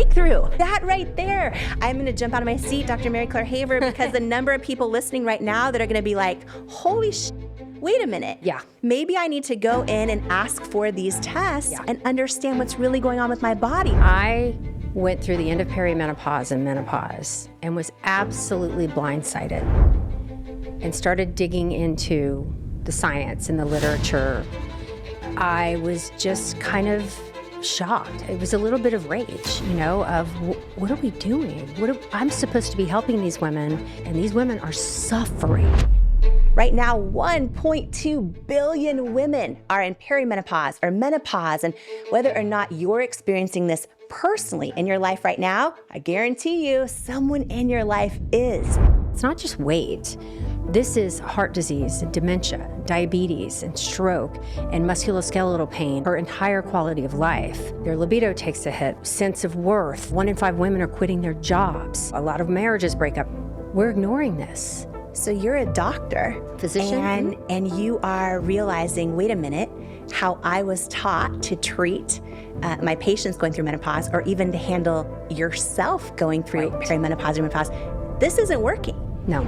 breakthrough. That right there. I'm gonna jump out of my seat, Dr. Mary Claire Haver, because the number of people listening right now that are gonna be like, holy wait a minute. Yeah. Maybe I need to go in and ask for these tests and understand what's really going on with my body. I went through the end of perimenopause and menopause and was absolutely blindsided and started digging into the science and the literature. I was just kind of shocked. It was a little bit of rage, of what are we doing? I'm supposed to be helping these women, and these women are suffering. Right now, 1.2 billion women are in perimenopause or menopause, and whether or not you're experiencing this personally in your life right now, I guarantee you someone in your life is. It's not just weight. This is heart disease, and dementia, diabetes, and stroke, and musculoskeletal pain, her entire quality of life. Their libido takes a hit, sense of worth. 1 in 5 women are quitting their jobs. A lot of marriages break up. We're ignoring this. So you're a doctor, physician, and you are realizing, wait a minute, how I was taught to treat my patients going through menopause, or even to handle yourself going through perimenopause or menopause. This isn't working. No.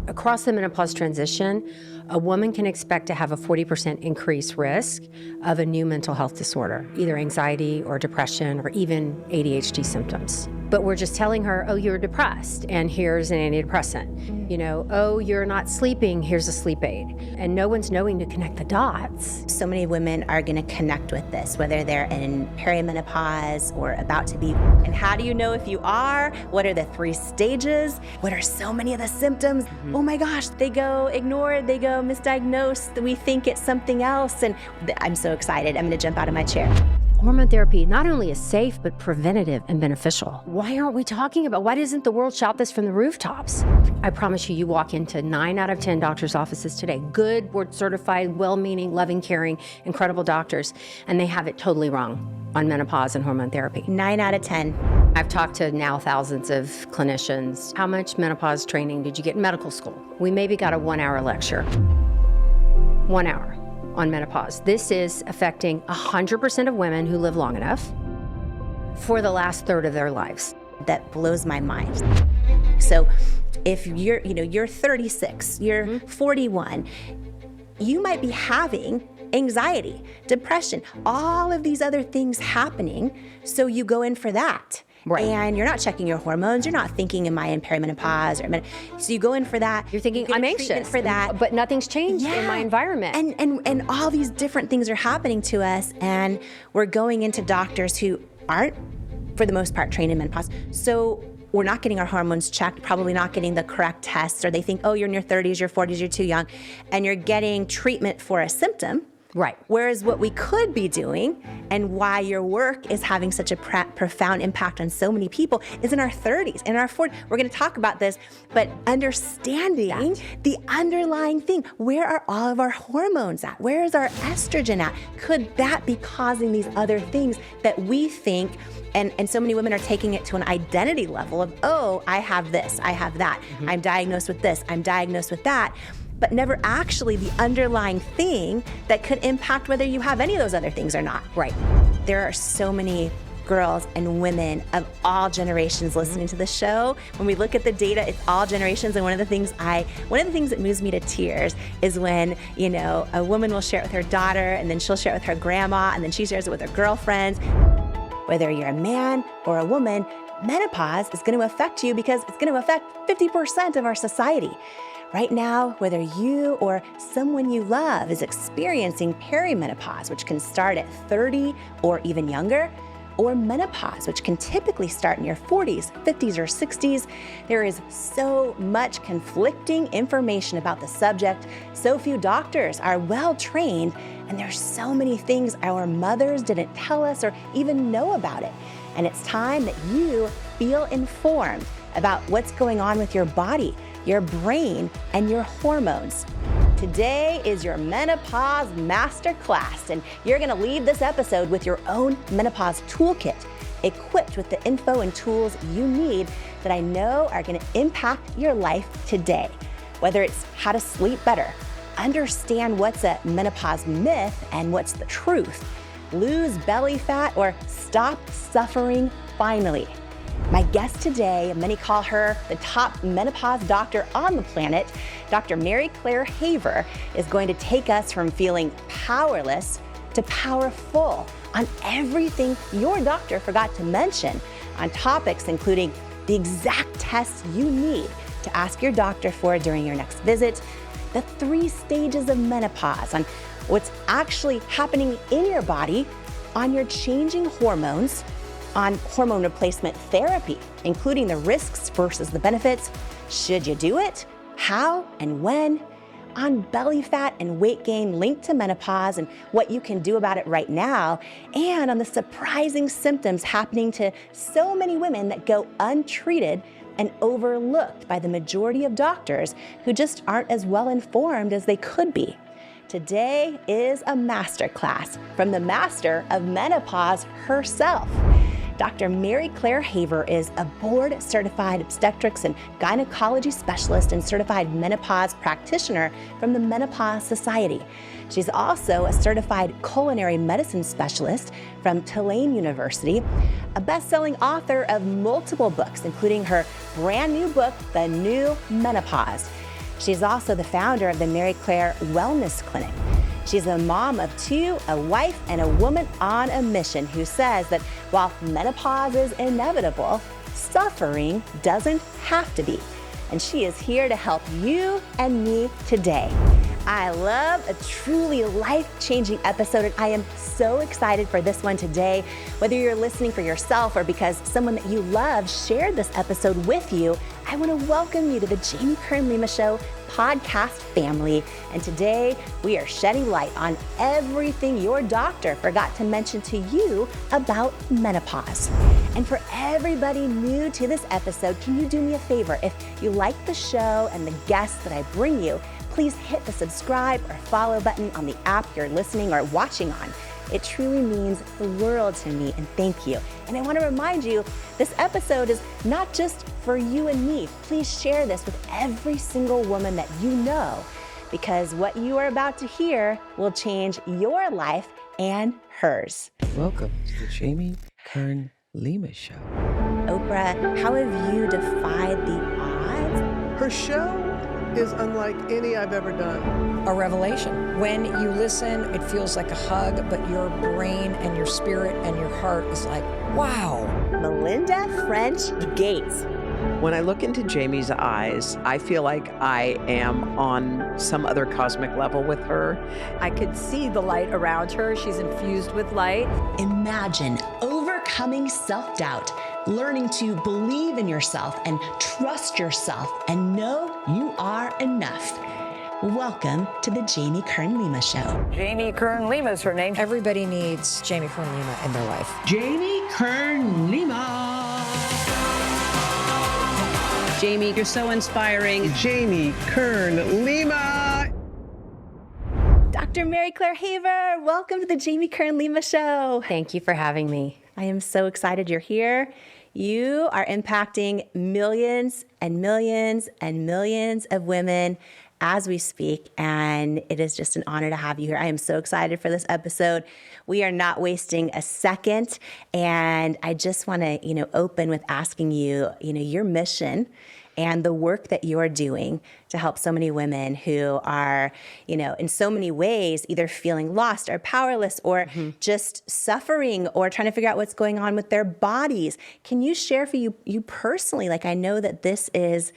Across the menopause transition, a woman can expect to have a 40% increased risk of a new mental health disorder, either anxiety or depression or even ADHD symptoms. But we're just telling her, oh, you're depressed, and here's an antidepressant. Oh, you're not sleeping, here's a sleep aid. And no one's knowing to connect the dots. So many women are gonna connect with this, whether they're in perimenopause or about to be. And how do you know if you are? What are the 3 stages? What are so many of the symptoms? Oh my gosh, they go ignored, they go misdiagnosed, we think it's something else. And I'm so excited, I'm gonna jump out of my chair. Hormone therapy not only is safe, but preventative and beneficial. Why aren't we talking about, why doesn't the world shout this from the rooftops? I promise you walk into 9 out of 10 doctors' offices today, good, board certified, well-meaning, loving, caring, incredible doctors, and they have it totally wrong on menopause and hormone therapy. 9 out of 10. I've talked to now thousands of clinicians. How much menopause training did you get in medical school? We maybe got a 1-hour lecture. 1 hour. On menopause. This is affecting 100% of women who live long enough for the last third of their lives. That blows my mind. So if you're 36, you're 41, you might be having anxiety, depression, all of these other things happening, so you go in for that. Right. And you're not checking your hormones. You're not thinking, am I in perimenopause? So you go in for that. You're thinking, I'm anxious for that. But nothing's changed in my environment. And all these different things are happening to us. And we're going into doctors who aren't, for the most part, trained in menopause. So we're not getting our hormones checked, probably not getting the correct tests. Or they think, oh, you're in your 30s, your 40s, you're too young. And you're getting treatment for a symptom. Right. Whereas what we could be doing, and why your work is having such a profound impact on so many people, is in our 30s, in our 40s. We're going to talk about this, but understanding the underlying thing. Where are all of our hormones at? Where is our estrogen at? Could that be causing these other things that we think, and so many women are taking it to an identity level of, oh, I have this, I have that. I'm diagnosed with this, I'm diagnosed with that. But never actually the underlying thing that could impact whether you have any of those other things or not. Right. There are so many girls and women of all generations listening to the show. When we look at the data, it's all generations. And one of the things that moves me to tears is when, a woman will share it with her daughter, and then she'll share it with her grandma, and then she shares it with her girlfriends. Whether you're a man or a woman, menopause is going to affect you because it's going to affect 50% of our society. Right now, whether you or someone you love is experiencing perimenopause, which can start at 30 or even younger, or menopause, which can typically start in your 40s, 50s, or 60s, there is so much conflicting information about the subject. So few doctors are well trained, and there's so many things our mothers didn't tell us or even know about it. And it's time that you feel informed about what's going on with your body, your brain, and your hormones. Today is your Menopause Masterclass, and you're gonna leave this episode with your own menopause toolkit, equipped with the info and tools you need that I know are gonna impact your life today. Whether it's how to sleep better, understand what's a menopause myth and what's the truth, lose belly fat, or stop suffering finally. My guest today, many call her the top menopause doctor on the planet, Dr. Mary Claire Haver, is going to take us from feeling powerless to powerful on everything your doctor forgot to mention, on topics including the exact tests you need to ask your doctor for during your next visit, the 3 stages of menopause, on what's actually happening in your body, on your changing hormones, on hormone replacement therapy, including the risks versus the benefits. Should you do it? How and when? On belly fat and weight gain linked to menopause and what you can do about it right now, and on the surprising symptoms happening to so many women that go untreated and overlooked by the majority of doctors who just aren't as well informed as they could be. Today is a masterclass from the master of menopause herself. Dr. Mary Claire Haver is a board-certified obstetrics and gynecology specialist and certified menopause practitioner from the Menopause Society. She's also a certified culinary medicine specialist from Tulane University, a best-selling author of multiple books, including her brand new book, The New Menopause. She's also the founder of the Mary Claire Wellness Clinic. She's a mom of 2, a wife, and a woman on a mission who says that while menopause is inevitable, suffering doesn't have to be. And she is here to help you and me today. I love a truly life-changing episode, and I am so excited for this one today. Whether you're listening for yourself or because someone that you love shared this episode with you, I want to welcome you to the Jamie Kern Lima Show podcast family. And today we are shedding light on everything your doctor forgot to mention to you about menopause. And for everybody new to this episode, can you do me a favor? If you like the show and the guests that I bring you, please hit the subscribe or follow button on the app you're listening or watching on. It truly means the world to me, and thank you. And I want to remind you, this episode is not just for you and me. Please share this with every single woman that you know, because what you are about to hear will change your life and hers. Welcome to the Jamie Kern Lima Show. Oprah, how have you defied the odds? Her show is unlike any I've ever done. A revelation. When you listen, it feels like a hug, but your brain and your spirit and your heart is like, wow. Melinda French Gates. When I look into Jamie's eyes, I feel like I am on some other cosmic level with her. I could see the light around her. She's infused with light. Imagine overcoming self-doubt, learning to believe in yourself and trust yourself and know you are enough. Welcome to the Jamie Kern Lima Show. Jamie Kern Lima is her name. Everybody needs Jamie Kern Lima in their life. Jamie Kern Lima. Jamie, you're so inspiring. Jamie Kern Lima. Dr. Mary Claire Haver, welcome to the Jamie Kern Lima Show. Thank you for having me. I am so excited you're here. You are impacting millions and millions and millions of women as we speak, and it is just an honor to have you here. I am so excited for this episode. We are not wasting a second, and I just want to, open with asking you, your mission and the work that you're doing to help so many women who are, in so many ways, either feeling lost or powerless or just suffering or trying to figure out what's going on with their bodies. Can you share for you personally? Like, I know that this is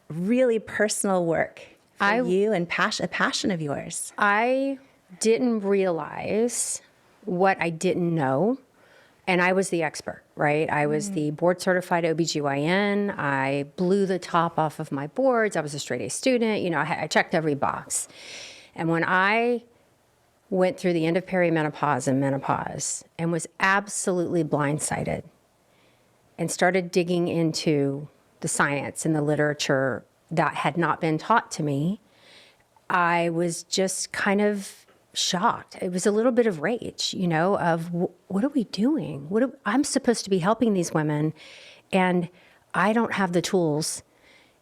really personal work for you and a passion of yours. I didn't realize what I didn't know. And I was the expert, right? I was the board certified OBGYN. I blew the top off of my boards. I was a straight A student. I checked every box. And when I went through the end of perimenopause and menopause and was absolutely blindsided and started digging into the science and the literature that had not been taught to me, I was just kind of shocked. It was a little bit of rage, of what are we doing? I'm supposed to be helping these women, and I don't have the tools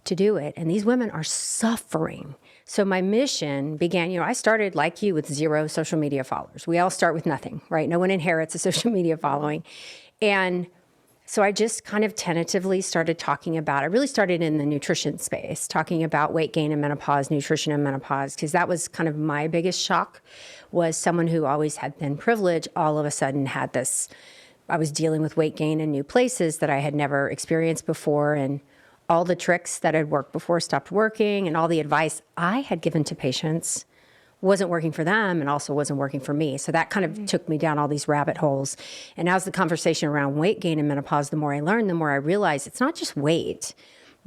to do it. And these women are suffering. So my mission began, I started like you with 0 social media followers. We all start with nothing, right? No one inherits a social media following. And so I just kind of tentatively started talking about, I really started in the nutrition space, talking about weight gain and menopause, nutrition and menopause, because that was kind of my biggest shock, was someone who always had been privileged, all of a sudden had this, I was dealing with weight gain in new places that I had never experienced before, and all the tricks that had worked before stopped working, and all the advice I had given to patients wasn't working for them and also wasn't working for me. So that kind of took me down all these rabbit holes. And as the conversation around weight gain and menopause, the more I learned, the more I realized it's not just weight.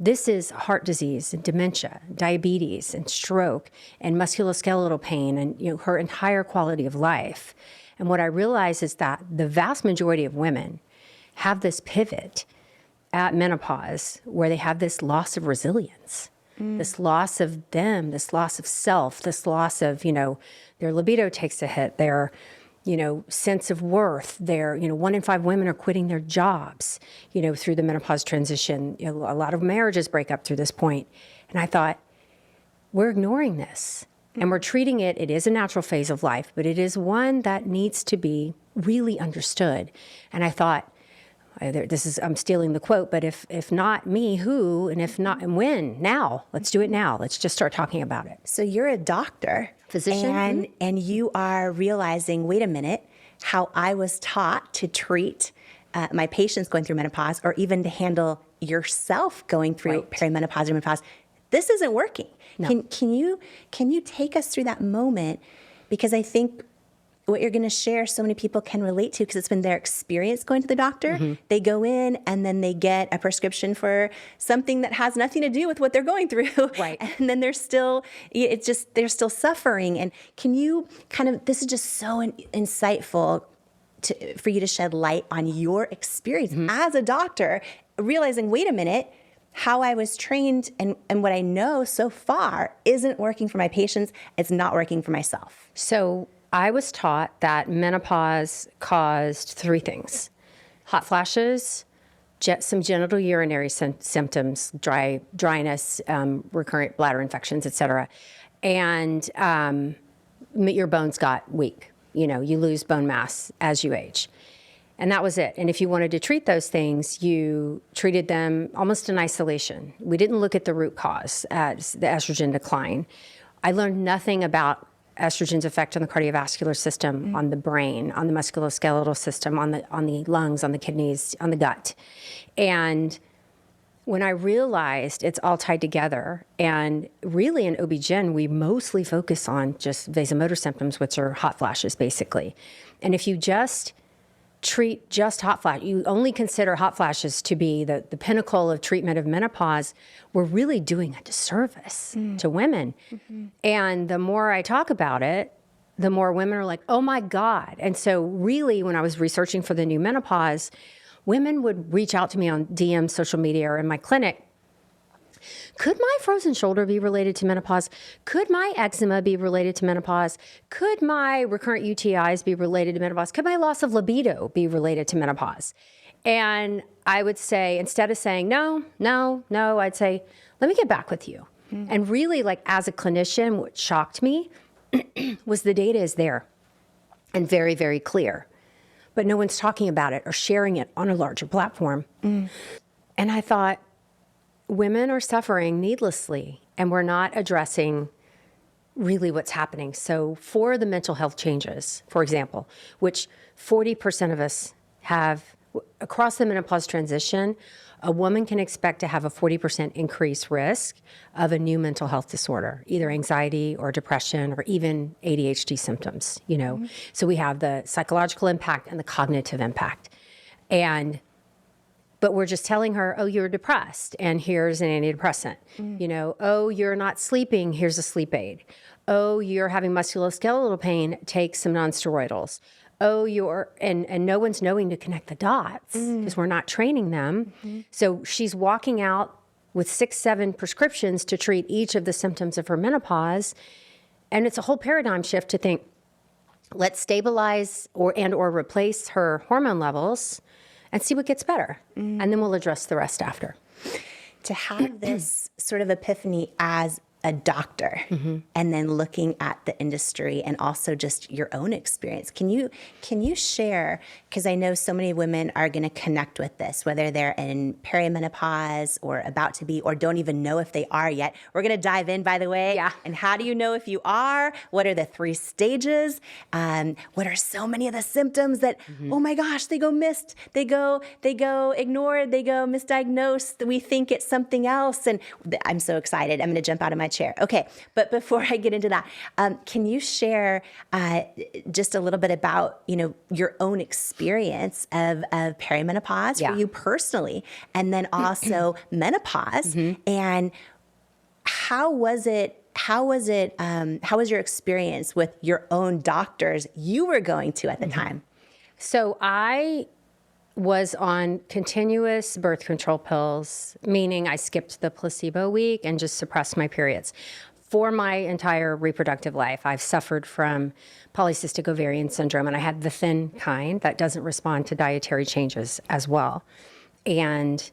This is heart disease and dementia, diabetes and stroke and musculoskeletal pain and her entire quality of life. And what I realized is that the vast majority of women have this pivot at menopause where they have this loss of resilience. This loss of them, this loss of self, this loss of, their libido takes a hit, their, sense of worth, their, 1 in 5 women are quitting their jobs, through the menopause transition. A lot of marriages break up through this point. And I thought, we're ignoring this and we're treating it. It is a natural phase of life, but it is one that needs to be really understood. And I thought, I'm stealing the quote, but if not me, who? And if not, and when? Now. Let's do it now. Let's just start talking about it. So you're a doctor, physician, and you are realizing, wait a minute, how I was taught to treat my patients going through menopause, or even to handle yourself going through perimenopause or menopause. This isn't working. No. Can you take us through that moment? Because I think what you're going to share, so many people can relate to, because it's been their experience going to the doctor. They go in and then they get a prescription for something that has nothing to do with what they're going through. Right. And then they're still suffering. And can you this is just so insightful for you to shed light on your experience as a doctor, realizing, wait a minute, how I was trained and what I know so far isn't working for my patients. It's not working for myself. So I was taught that menopause caused 3 things: hot flashes, some genital urinary symptoms, dryness, recurrent bladder infections, etc., and your bones got weak. You lose bone mass as you age. And that was it. And if you wanted to treat those things, you treated them almost in isolation. We didn't look at the root cause as the estrogen decline. I learned nothing about estrogen's effect on the cardiovascular system, on the brain, on the musculoskeletal system, on the lungs, on the kidneys, on the gut. And when I realized it's all tied together, and really in OB/GYN, we mostly focus on just vasomotor symptoms, which are hot flashes, basically. And if you just treat just hot flash, you only consider hot flashes to be the pinnacle of treatment of menopause, we're really doing a disservice to women. And the more I talk about it, the more women are like, oh my God. And so really, when I was researching for the new menopause, women would reach out to me on DM, social media, or in my clinic. Could my frozen shoulder be related to menopause? Could my eczema be related to menopause? Could my recurrent UTIs be related to menopause? Could my loss of libido be related to menopause? And I would say, instead of saying no, I'd say, let me get back with you. And really, as a clinician, what shocked me was the data is there and very, very clear, but no one's talking about it or sharing it on a larger platform. And I thought, women are suffering needlessly, and we're not addressing really what's happening. So for the mental health changes, for example, which 40% of us have across the menopause transition, a woman can expect to have a 40% increased risk of a new mental health disorder, either anxiety or depression or even ADHD symptoms, So we have the psychological impact and the cognitive impact. But we're just telling her, oh, you're depressed, and here's an antidepressant. Oh, you're not sleeping, here's a sleep aid. Oh, you're having musculoskeletal pain, take some nonsteroidals. Oh, and no one's knowing to connect the dots because we're not training them. So she's walking out with 6, 7 prescriptions to treat each of the symptoms of her menopause. And it's a whole paradigm shift to think, let's stabilize or replace her hormone levels and see what gets better. And then we'll address the rest after. To have this sort of epiphany as a doctor and then looking at the industry and also just your own experience. Can you share, because I know so many women are going to connect with this, whether they're in perimenopause or about to be or don't even know if they are yet. We're going to dive in, by the way. Yeah. And how do you know if you are? What are the 3 stages? What are so many of the symptoms that, oh my gosh, they go missed, they go ignored, they go misdiagnosed, we think it's something else. And I'm so excited. I'm going to jump out of my chair. Okay, but before I get into that, can you share just a little bit about, your own experience of perimenopause for you personally, and then also menopause, and how was your experience with your own doctors you were going to at the time? So I was on continuous birth control pills, meaning I skipped the placebo week and just suppressed my periods. For my entire reproductive life, I've suffered from polycystic ovarian syndrome, and I had the thin kind that doesn't respond to dietary changes as well. And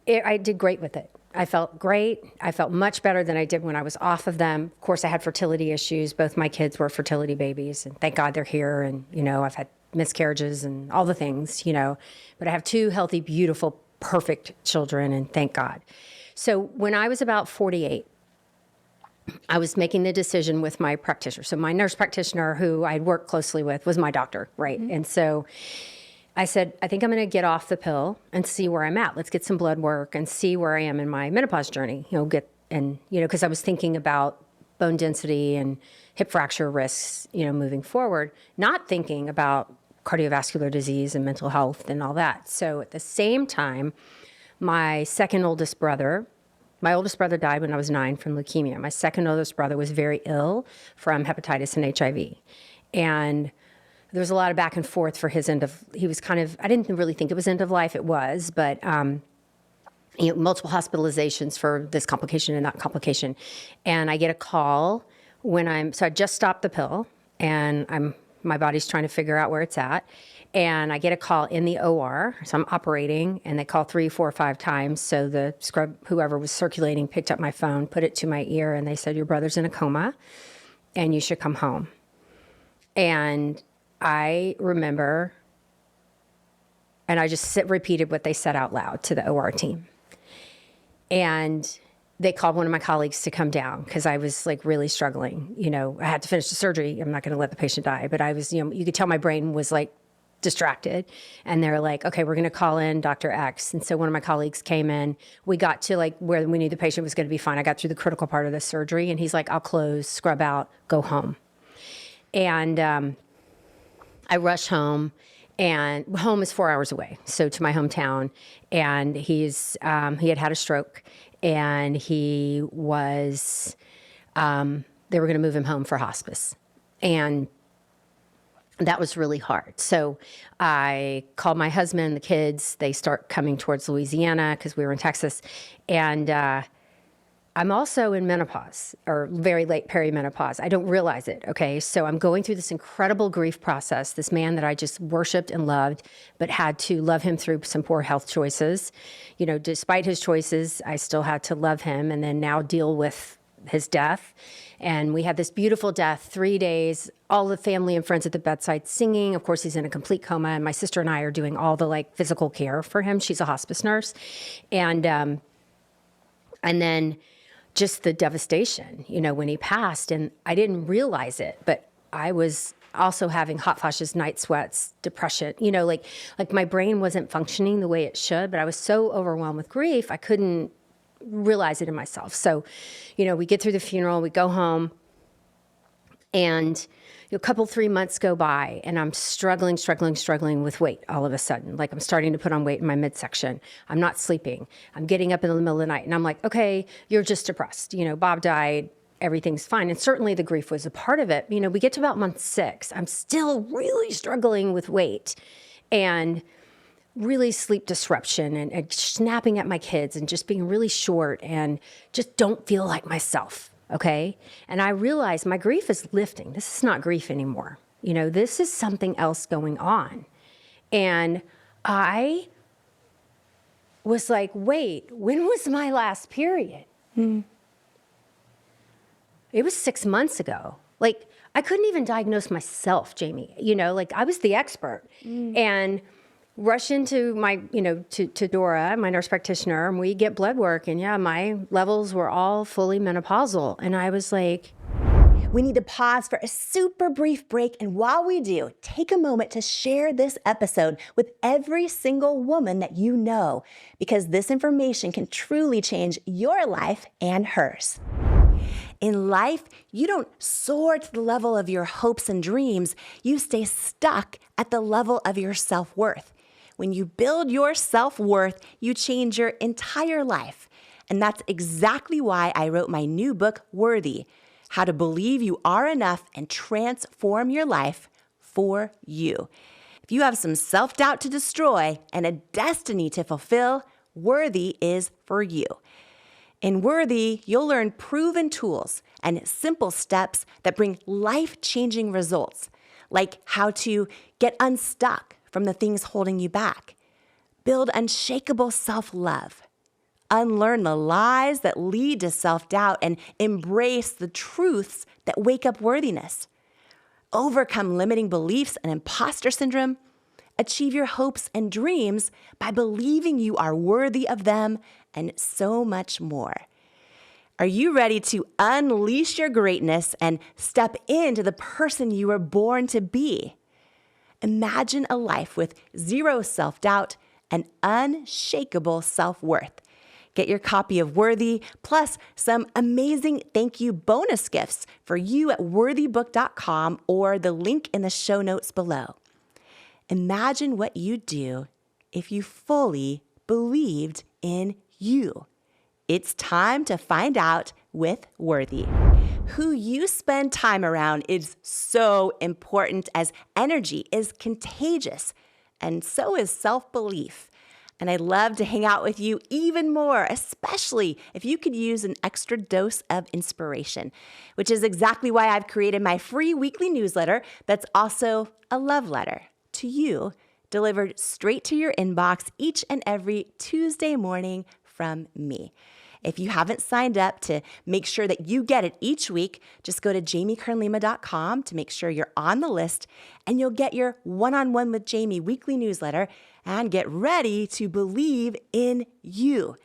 I did great with it. I felt great. I felt much better than I did when I was off of them. Of course, I had fertility issues. Both my kids were fertility babies, and thank God they're here. And, I've had miscarriages and all the things, but I have 2 healthy, beautiful, perfect children, and thank God. So when I was about 48, I was making the decision with my practitioner. So my nurse practitioner, who I'd worked closely with, was my doctor, right? And so I said, I think I'm going to get off the pill and see where I'm at. Let's get some blood work and see where I am in my menopause journey, because I was thinking about bone density and hip fracture risks, moving forward, not thinking about cardiovascular disease and mental health and all that. So at the same time, my oldest brother died when I was 9 from leukemia. My second oldest brother was very ill from hepatitis and HIV. And there was a lot of back and forth for his he was I didn't really think it was end of life, it was, but multiple hospitalizations for this complication and that complication. And I get a call so I just stopped the pill, and my body's trying to figure out where it's at. And I get a call in the OR, so I'm operating, and they call 3, 4, 5 times. So the scrub, whoever was circulating, picked up my phone, put it to my ear, and they said, your brother's in a coma, and you should come home. And I remember, and I just repeated what they said out loud to the OR team. And they called one of my colleagues to come down because I was really struggling. I had to finish the surgery. I'm not going to let the patient die, but I was, you could tell my brain was distracted. And they're like, okay, we're going to call in Dr. X. And so one of my colleagues came in. We got to where we knew the patient was going to be fine. I got through the critical part of the surgery, and he's like, I'll close, scrub out, go home. And I rushed home, and home is 4 hours away, so to my hometown. And he had a stroke, and he was, they were going to move him home for hospice. And that was really hard. So I called my husband, the kids, they start coming towards Louisiana because we were in Texas. And I'm also in menopause, or very late perimenopause. I don't realize it, okay? So I'm going through this incredible grief process, this man that I just worshiped and loved, but had to love him through some poor health choices. Despite his choices, I still had to love him, and then now deal with his death. And we had this beautiful death, 3 days, all the family and friends at the bedside singing. Of course, he's in a complete coma, and my sister and I are doing all the physical care for him. She's a hospice nurse. And then just the devastation, when he passed, and I didn't realize it, but I was also having hot flashes, night sweats, depression, my brain wasn't functioning the way it should, but I was so overwhelmed with grief, I couldn't realize it in myself. So, we get through the funeral, we go home, and a couple, 3 months go by, and I'm struggling with weight all of a sudden. I'm starting to put on weight in my midsection. I'm not sleeping. I'm getting up in the middle of the night, and I'm like, okay, you're just depressed. Bob died, everything's fine. And certainly the grief was a part of it. We get to about month 6. I'm still really struggling with weight and really sleep disruption and snapping at my kids and just being really short and just don't feel like myself. Okay. And I realized my grief is lifting. This is not grief anymore. This is something else going on. And I was like, wait, when was my last period? It was 6 months ago. Like, I couldn't even diagnose myself, Jamie. You know, like I was the expert. And rush into my, to Dora, my nurse practitioner, and we get blood work. And yeah, my levels were all fully menopausal. And I was like, We need to pause for a super brief break, and while we do, take a moment to share this episode with every single woman that you know, because this information can truly change your life and hers. In life, you don't soar to the level of your hopes and dreams, you stay stuck at the level of your self-worth. When you build your self-worth, you change your entire life. And that's exactly why I wrote my new book, Worthy: How to Believe You Are Enough and Transform Your Life for You. If you have some self-doubt to destroy and a destiny to fulfill, Worthy is for you. In Worthy, you'll learn proven tools and simple steps that bring life-changing results, like how to get unstuck from the things holding you back, build unshakable self-love, unlearn the lies that lead to self-doubt, and embrace the truths that wake up worthiness, overcome limiting beliefs and imposter syndrome, achieve your hopes and dreams by believing you are worthy of them, and so much more. Are you ready to unleash your greatness and step into the person you were born to be? Imagine a life with zero self-doubt and unshakable self-worth. Get your copy of Worthy, plus some amazing thank you bonus gifts for you at worthybook.com or the link in the show notes below. Imagine what you'd do if you fully believed in you. It's time to find out with Worthy. Who you spend time around is so important, as energy is contagious, and so is self-belief. And I'd love to hang out with you even more, especially if you could use an extra dose of inspiration, which is exactly why I've created my free weekly newsletter that's also a love letter to you, delivered straight to your inbox each and every Tuesday morning from me. If you haven't signed up to make sure that you get it each week, just go to jamiekernlima.com to make sure you're on the list, and you'll get your One-on-One with Jamie weekly newsletter and get ready to believe in you.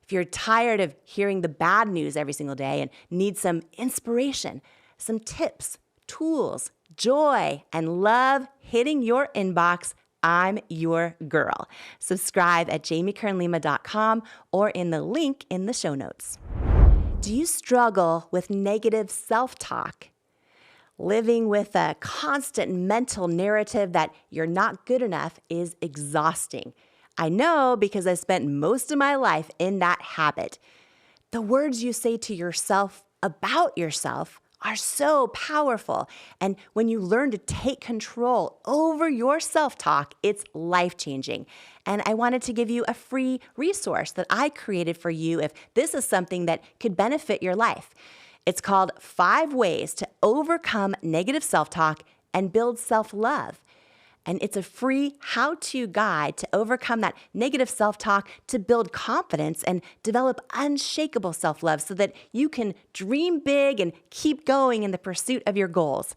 If you're tired of hearing the bad news every single day and need some inspiration, some tips, tools, joy, and love hitting your inbox, I'm your girl. Subscribe at jamiekernlima.com or in the link in the show notes. Do you struggle with negative self-talk? Living with a constant mental narrative that you're not good enough is exhausting. I know, because I spent most of my life in that habit. The words you say to yourself about yourself are so powerful. And when you learn to take control over your self-talk, it's life-changing. And I wanted to give you a free resource that I created for you if this is something that could benefit your life. It's called 5 Ways to Overcome Negative Self-Talk and Build Self-Love. And it's a free how-to guide to overcome that negative self-talk, to build confidence and develop unshakable self-love so that you can dream big and keep going in the pursuit of your goals.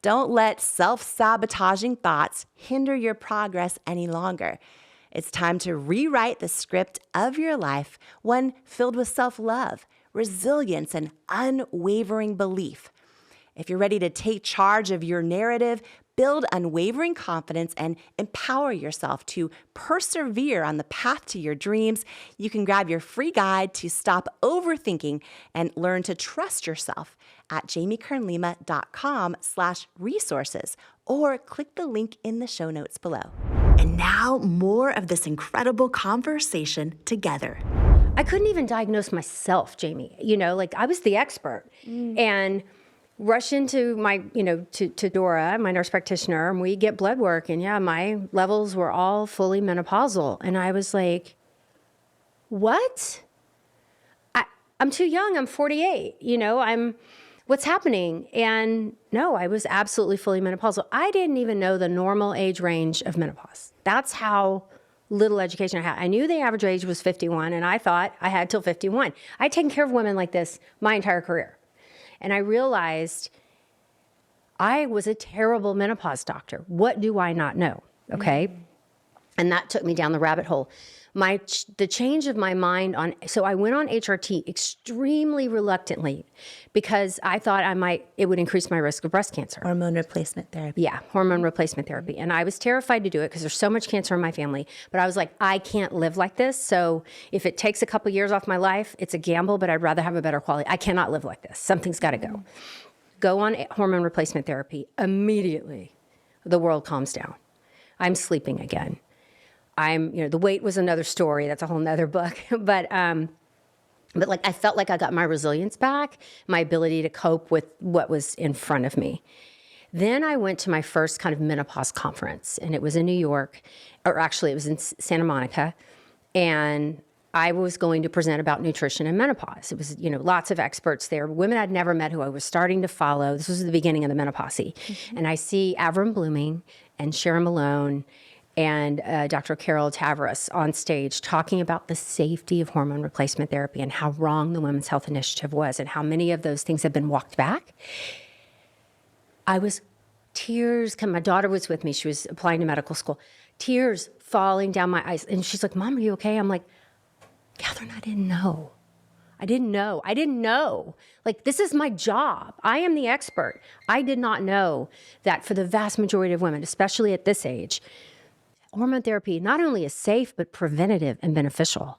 Don't let self-sabotaging thoughts hinder your progress any longer. It's time to rewrite the script of your life, one filled with self-love, resilience, and unwavering belief. If you're ready to take charge of your narrative, build unwavering confidence, and empower yourself to persevere on the path to your dreams, you can grab your free guide to stop overthinking and learn to trust yourself at jamiekernlima.com/resources, or click the link in the show notes below. And now more of this incredible conversation together. I couldn't even diagnose myself, Jamie. You know, like I was the expert. And rush into my, to Dora, my nurse practitioner, and we get blood work. And yeah, my levels were all fully menopausal. And I was like, what? I'm too young. I'm 48. What's happening? And no, I was absolutely fully menopausal. I didn't even know the normal age range of menopause. That's how little education I had. I knew the average age was 51, and I thought I had till 51. I'd taken care of women like this my entire career. And I realized I was a terrible menopause doctor. What do I not know? Okay. And that took me down the rabbit hole. The change of my mind so I went on HRT extremely reluctantly because I thought it would increase my risk of breast cancer. Hormone replacement therapy. Yeah, hormone replacement therapy. And I was terrified to do it because there's so much cancer in my family. But I was like, I can't live like this. So if it takes a couple years off my life, it's a gamble, but I'd rather have a better quality. I cannot live like this. Something's got to go. Go on hormone replacement therapy. Immediately, the world calms down. I'm sleeping again. The weight was another story. That's a whole nother book. But like I felt like I got my resilience back, my ability to cope with what was in front of me. Then I went to my first kind of menopause conference, and it was in New York, or actually it was in Santa Monica. And I was going to present about nutrition and menopause. It was, lots of experts there, women I'd never met who I was starting to follow. This was the beginning of the menopause. And I see Avram Blooming and Sharon Malone and Dr. Carol Tavris on stage talking about the safety of hormone replacement therapy and how wrong the Women's Health Initiative was and how many of those things have been walked back. Tears come. My daughter was with me. She was applying to medical school. Tears falling down my eyes. And she's like, Mom, are you okay? I'm like, Catherine, I didn't know. Like, this is my job. I am the expert. I did not know that for the vast majority of women, especially at this age, hormone therapy not only is safe, but preventative and beneficial.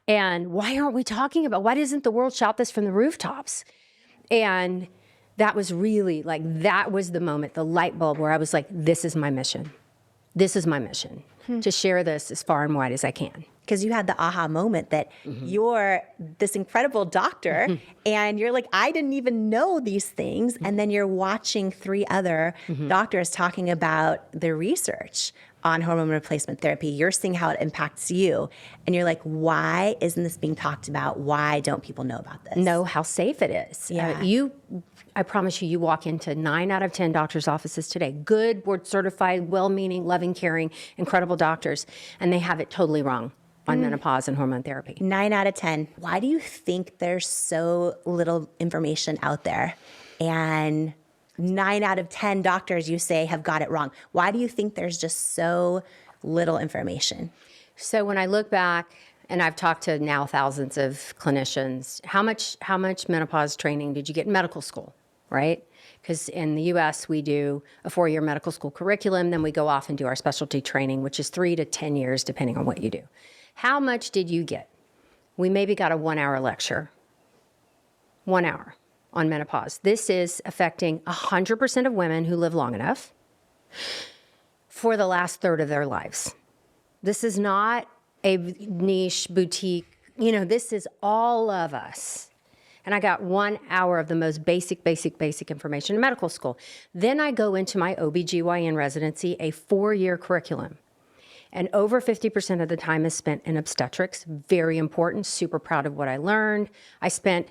And why aren't we talking about, why doesn't the world shout this from the rooftops? And that was really that was the moment, the light bulb where I was like, this is my mission. This is my mission, to share this as far and wide as I can. Because you had the aha moment that you're this incredible doctor and you're like, I didn't even know these things. And then you're watching 3 other doctors talking about the research on hormone replacement therapy. You're seeing how it impacts you. And you're like, why isn't this being talked about? Why don't people know about this? Know how safe it is. Yeah. I promise you walk into 9 out of 10 doctors' offices today, good, board certified, well-meaning, loving, caring, incredible doctors, and they have it totally wrong on menopause and hormone therapy. 9 out of 10. Why do you think there's so little information out there? And 9 out of 10 doctors, you say, have got it wrong. Why do you think there's just so little information? So when I look back, and I've talked to now thousands of clinicians, how much menopause training did you get in medical school, right? Because in the U.S., we do a 4-year medical school curriculum, then we go off and do our specialty training, which is 3 to 10 years, depending on what you do. How much did you get? We maybe got a 1-hour lecture. 1 hour on menopause. This is affecting 100% of women who live long enough for the last third of their lives. This is not a niche boutique. This is all of us. And I got 1 hour of the most basic information in medical school. Then I go into my OBGYN residency, a 4-year curriculum. And over 50% of the time is spent in obstetrics. Very important, super proud of what I learned. I spent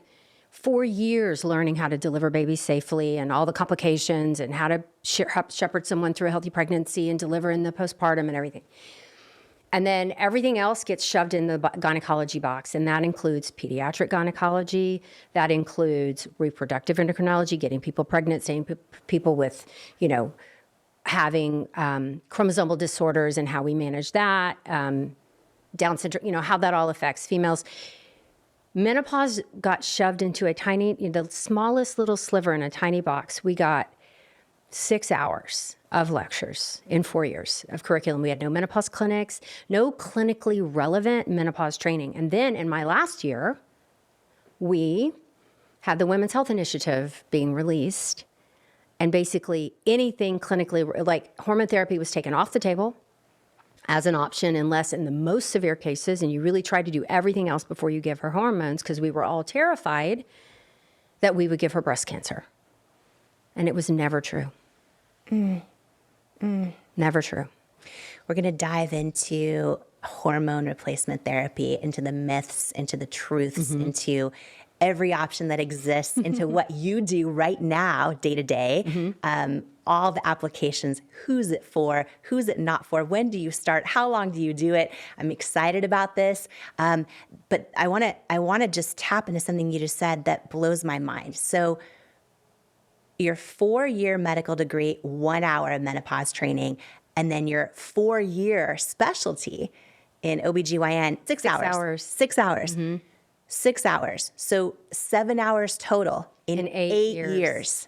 4 years learning how to deliver babies safely and all the complications and how to shepherd someone through a healthy pregnancy and deliver in the postpartum and everything. And then everything else gets shoved in the gynecology box, and that includes pediatric gynecology, that includes reproductive endocrinology, getting people pregnant, seeing people with, having chromosomal disorders and how we manage that, Down syndrome, how that all affects females. Menopause got shoved into the smallest little sliver in a tiny box. We got 6 hours of lectures in 4 years of curriculum. We had no menopause clinics, no clinically relevant menopause training. And then in my last year, we had the Women's Health Initiative being released. And basically anything clinically, like hormone therapy was taken off the table as an option unless in the most severe cases, and you really tried to do everything else before you give her hormones because we were all terrified that we would give her breast cancer. And it was never true. Never true. We're going to dive into hormone replacement therapy, into the myths, into the truths, into every option that exists into what you do right now, day to day. All the applications, who's it for, who's it not for, when do you start, how long do you do it? I'm excited about this. But I wanna just tap into something you just said that blows my mind. So your 4-year medical degree, 1 hour of menopause training, and then your 4-year specialty in OBGYN, 6 hours. 6 hours. 6 hours. So 7 hours total in 8 years.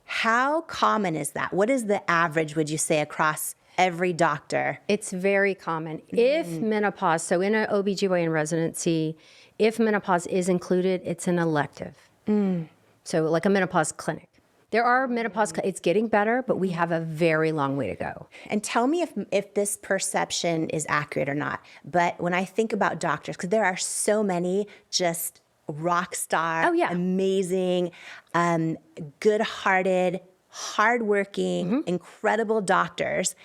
How common is that? What is the average, would you say, across every doctor? It's very common. If menopause, so in an OBGYN residency, if menopause is included, it's an elective. So like a menopause clinic. There are menopause, it's getting better, but we have a very long way to go. And tell me if this perception is accurate or not. But when I think about doctors, because there are so many just rock star, amazing, good-hearted, hardworking, incredible doctors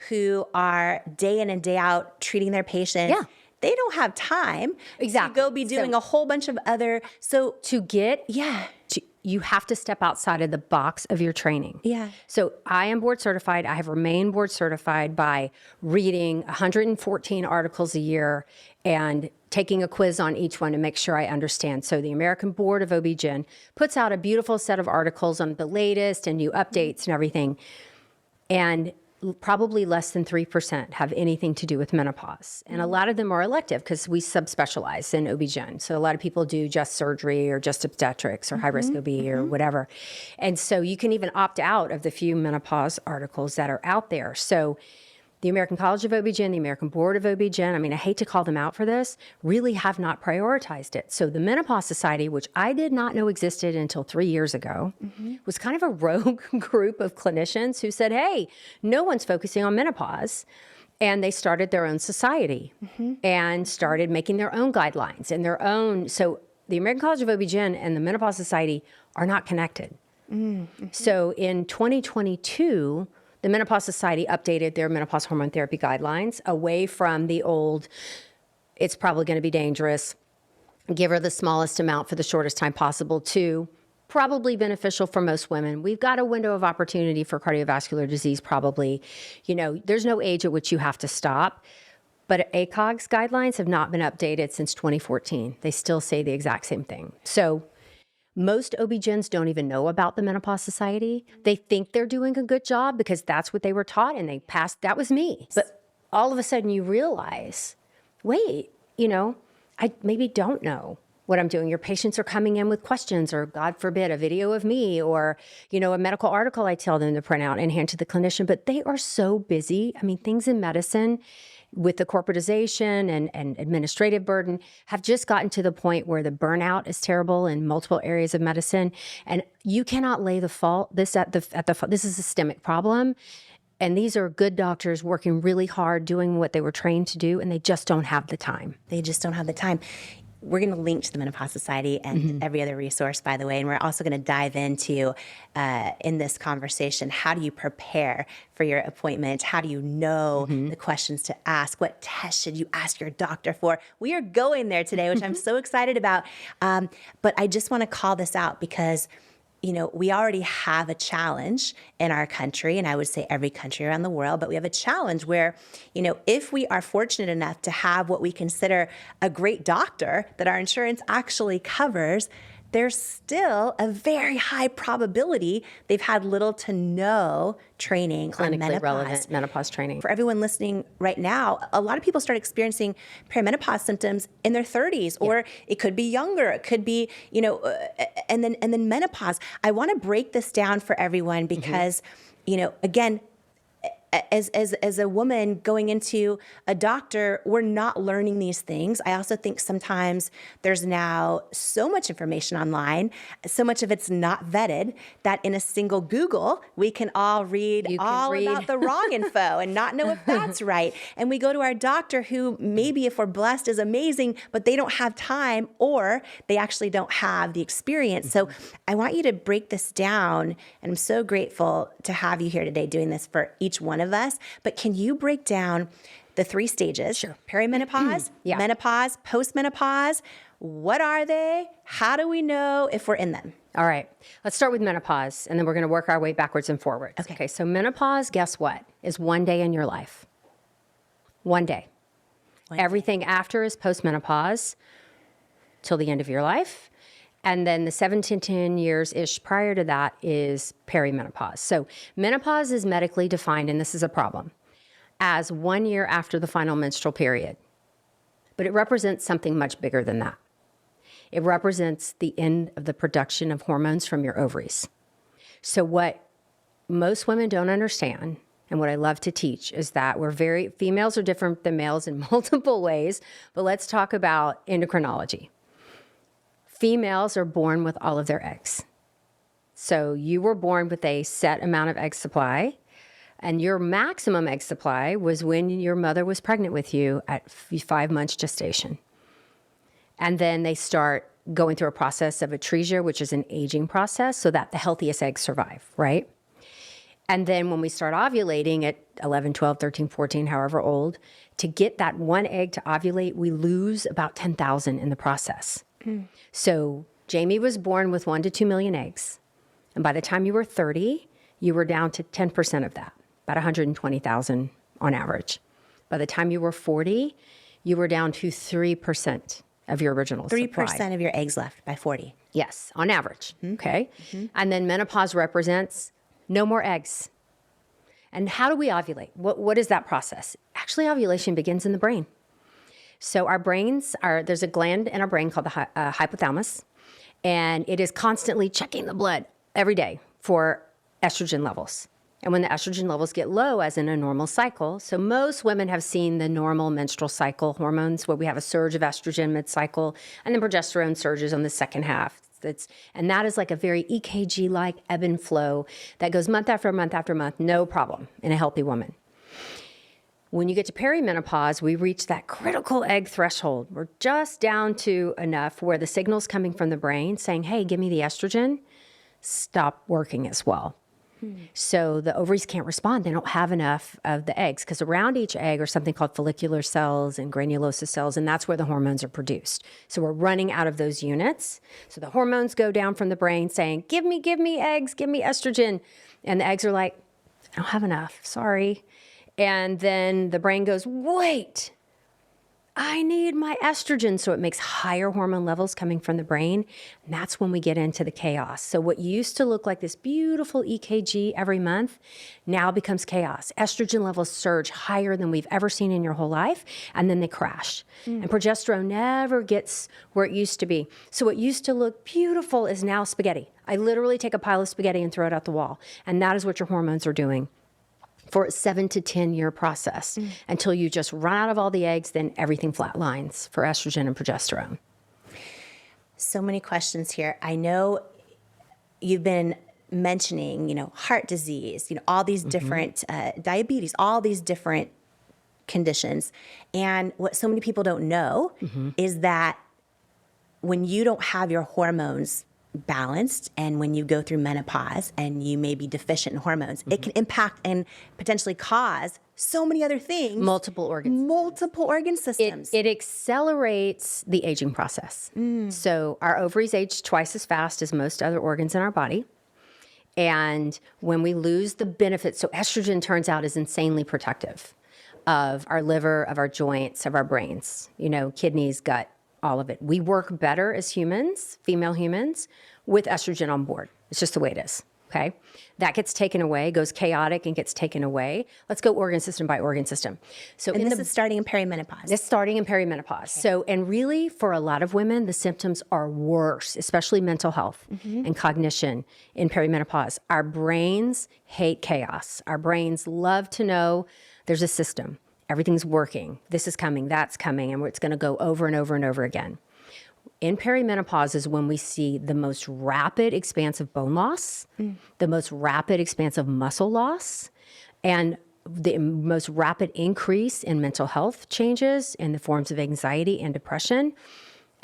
who are day in and day out treating their patients. They don't have time to go be doing a whole bunch of other. So to get, you have to step outside of the box of your training. So I am board certified. I have remained board certified by reading 114 articles a year and taking a quiz on each one to make sure I understand. So the American Board of OB-GYN puts out a beautiful set of articles on the latest and new updates and everything. And probably less than 3% have anything to do with menopause. And a lot of them are elective because we subspecialize in OB-GYN. So a lot of people do just surgery or just obstetrics or high-risk OB or whatever. And so you can even opt out of the few menopause articles that are out there. So the American College of OB-GYN, the American Board of OB-GYN, I mean, I hate to call them out for this, really have not prioritized it. So the Menopause Society, which I did not know existed until 3 years ago, was kind of a rogue group of clinicians who said, hey, no one's focusing on menopause. And they started their own society and started making their own guidelines and their own. So the American College of OB-GYN and the Menopause Society are not connected. So in 2022, the Menopause Society updated their menopause hormone therapy guidelines away from the old, it's probably going to be dangerous, give her the smallest amount for the shortest time possible, to probably beneficial for most women. We've got a window of opportunity for cardiovascular disease probably. You know, there's no age at which you have to stop. But ACOG's guidelines have not been updated since 2014. They still say the exact same thing. So most OB-GYNs don't even know about the Menopause Society. They think they're doing a good job because that's what they were taught and they passed. That was me. But all of a sudden you realize, wait, you know, I maybe don't know what I'm doing. Your patients are coming in with questions or, God forbid, a video of me or, you know, a medical article I tell them to print out and hand to the clinician. But they are so busy. I mean, things in medicine with the corporatization and administrative burden have just gotten to the point where the burnout is terrible in multiple areas of medicine. And you cannot lay the fault, this is a systemic problem. And these are good doctors working really hard, doing what they were trained to do, and they just don't have the time. They just don't have the time. We're going to link to the Menopause Society and every other resource, by the way, and we're also going to dive into, in this conversation, how do you prepare for your appointment? How do you know the questions to ask? What tests should you ask your doctor for? We are going there today, which I'm so excited about. But I just want to call this out because, you know, we already have a challenge in our country, and I would say every country around the world, but we have a challenge where, you know, if we are fortunate enough to have what we consider a great doctor that our insurance actually covers, there's still a very high probability they've had little to no training on menopause. Relevant menopause training. For everyone listening right now, a lot of people start experiencing perimenopause symptoms in their 30s, or it could be younger. It could be, you know, and then menopause. I want to break this down for everyone because, you know, again, as a woman going into a doctor, we're not learning these things. I also think sometimes there's now so much information online, so much of it's not vetted, that in a single Google, we can all read about the wrong info and not know if that's right. And we go to our doctor who maybe, if we're blessed, is amazing, but they don't have time or they actually don't have the experience. So I want you to break this down, and I'm so grateful to have you here today doing this for each one of us. But can you break down the 3 stages? Sure. Perimenopause, menopause, postmenopause. What are they? How do we know if we're in them? All right, let's start with menopause, and then we're going to work our way backwards and forwards. Okay. So menopause, guess what? Is one day in your life. One day. Everything after is postmenopause till the end of your life. And then the 7 to 10 years-ish prior to that is perimenopause. So menopause is medically defined, and this is a problem, as 1 year after the final menstrual period. But it represents something much bigger than that. It represents the end of the production of hormones from your ovaries. So what most women don't understand, and what I love to teach, is that females are different than males in multiple ways, but let's talk about endocrinology. Females are born with all of their eggs. So you were born with a set amount of egg supply, and your maximum egg supply was when your mother was pregnant with you at 5 months gestation. And then they start going through a process of atresia, which is an aging process, so that the healthiest eggs survive, right? And then when we start ovulating at 11, 12, 13, 14, however old, to get that one egg to ovulate, we lose about 10,000 in the process. So Jamie was born with 1 to 2 million eggs. And by the time you were 30, you were down to 10% of that, about 120,000 on average. By the time you were 40, you were down to 3% of your original 3% supply. of your eggs left by 40. Yes, on average. Okay. And then menopause represents no more eggs. And how do we ovulate? What is that process? Actually, ovulation begins in the brain. So there's a gland in our brain called the hypothalamus, and it is constantly checking the blood every day for estrogen levels. And when the estrogen levels get low, as in a normal cycle, so most women have seen the normal menstrual cycle hormones where we have a surge of estrogen mid-cycle, and then progesterone surges on the second half. And that is like a very EKG-like ebb and flow that goes month after month after month, no problem in a healthy woman. When you get to perimenopause, we reach that critical egg threshold. We're just down to enough where the signals coming from the brain saying, hey, give me the estrogen, stop working as well. So the ovaries can't respond. They don't have enough of the eggs because around each egg are something called follicular cells and granulosa cells, and that's where the hormones are produced. So we're running out of those units. So the hormones go down from the brain saying, give me eggs, give me estrogen. And the eggs are like, I don't have enough, sorry. And then the brain goes, wait, I need my estrogen. So it makes higher hormone levels coming from the brain. And that's when we get into the chaos. So what used to look like this beautiful EKG every month now becomes chaos. Estrogen levels surge higher than we've ever seen in your whole life. And then they crash. And progesterone never gets where it used to be. So what used to look beautiful is now spaghetti. I literally take a pile of spaghetti and throw it out the wall. And that is what your hormones are doing for a 7 to 10 year process until you just run out of all the eggs, then everything flatlines for estrogen and progesterone. So many questions here. I know you've been mentioning, heart disease, all these different diabetes, all these different conditions. And what so many people don't know is that when you don't have your hormones balanced and when you go through menopause and you may be deficient in hormones, it can impact and potentially cause so many other things. Multiple organ systems. It accelerates the aging process. So our ovaries age twice as fast as most other organs in our body. And when we lose the benefits, so estrogen turns out is insanely protective of our liver, of our joints, of our brains, kidneys, gut, all of it. We work better as humans, female humans, with estrogen on board. It's just the way it is, okay? That gets taken away, goes chaotic and gets taken away. Let's go organ system by organ system. So this is starting in perimenopause. This is starting in perimenopause. Okay. So, and really for a lot of women, the symptoms are worse, especially mental health and cognition in perimenopause. Our brains hate chaos. Our brains love to know there's a system. Everything's working. This is coming, that's coming, and it's going to go over and over and over again. In perimenopause is when we see the most rapid expansive bone loss, the most rapid expansive muscle loss, and the most rapid increase in mental health changes in the forms of anxiety and depression,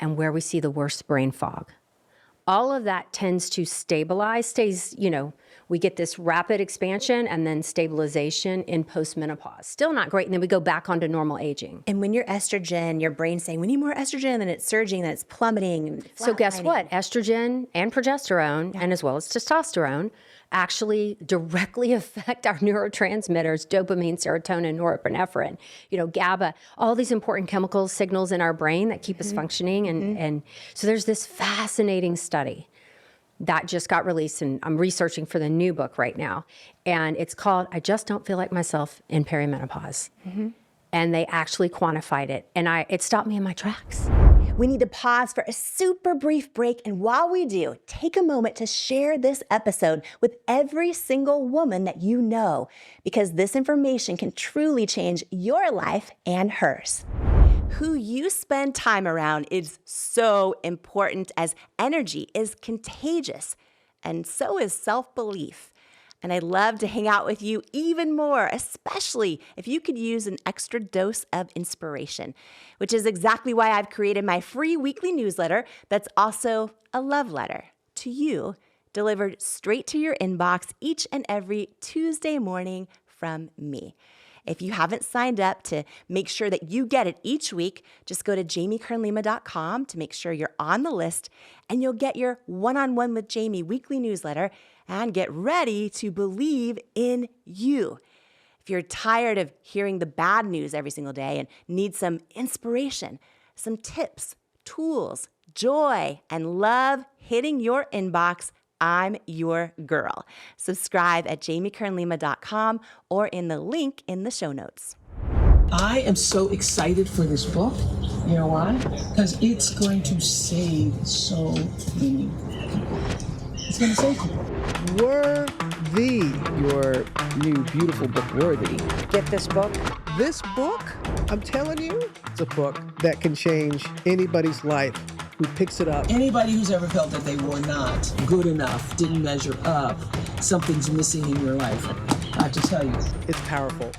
and where we see the worst brain fog. all of that tends to stays, we get this rapid expansion and then stabilization in postmenopause. Still not great, and then we go back onto normal aging. And when you're estrogen, your brain's saying, we need more estrogen, and then it's surging, then it's plummeting. And So guess flatlining. what? Estrogen and progesterone, and as well as testosterone, actually directly affect our neurotransmitters, dopamine, serotonin, norepinephrine, GABA, all these important chemical signals in our brain that keep us functioning. And so there's this fascinating study that just got released, and I'm researching for the new book right now. And it's called, I Just Don't Feel Like Myself in Perimenopause. And they actually quantified it. And it stopped me in my tracks. We need to pause for a super brief break, and while we do, take a moment to share this episode with every single woman that you know, because this information can truly change your life and hers. Who you spend time around is so important, as energy is contagious, and so is self-belief. And I'd love to hang out with you even more, especially if you could use an extra dose of inspiration, which is exactly why I've created my free weekly newsletter that's also a love letter to you, delivered straight to your inbox each and every Tuesday morning from me. If you haven't signed up to make sure that you get it each week, just go to JamieKernLima.com to make sure you're on the list, and you'll get your One-on-One with Jamie weekly newsletter and get ready to believe in you. If you're tired of hearing the bad news every single day and need some inspiration, some tips, tools, joy, and love hitting your inbox, I'm your girl. Subscribe at JamieKernLima.com or in the link in the show notes. I am so excited for this book. You know why? Because it's going to save so many people. It's going to save people. Worthy. Your new beautiful book, Worthy. Get this book. This book, I'm telling you, it's a book that can change anybody's life who picks it up. Anybody who's ever felt that they were not good enough, didn't measure up, something's missing in your life, I have to tell you. It's powerful.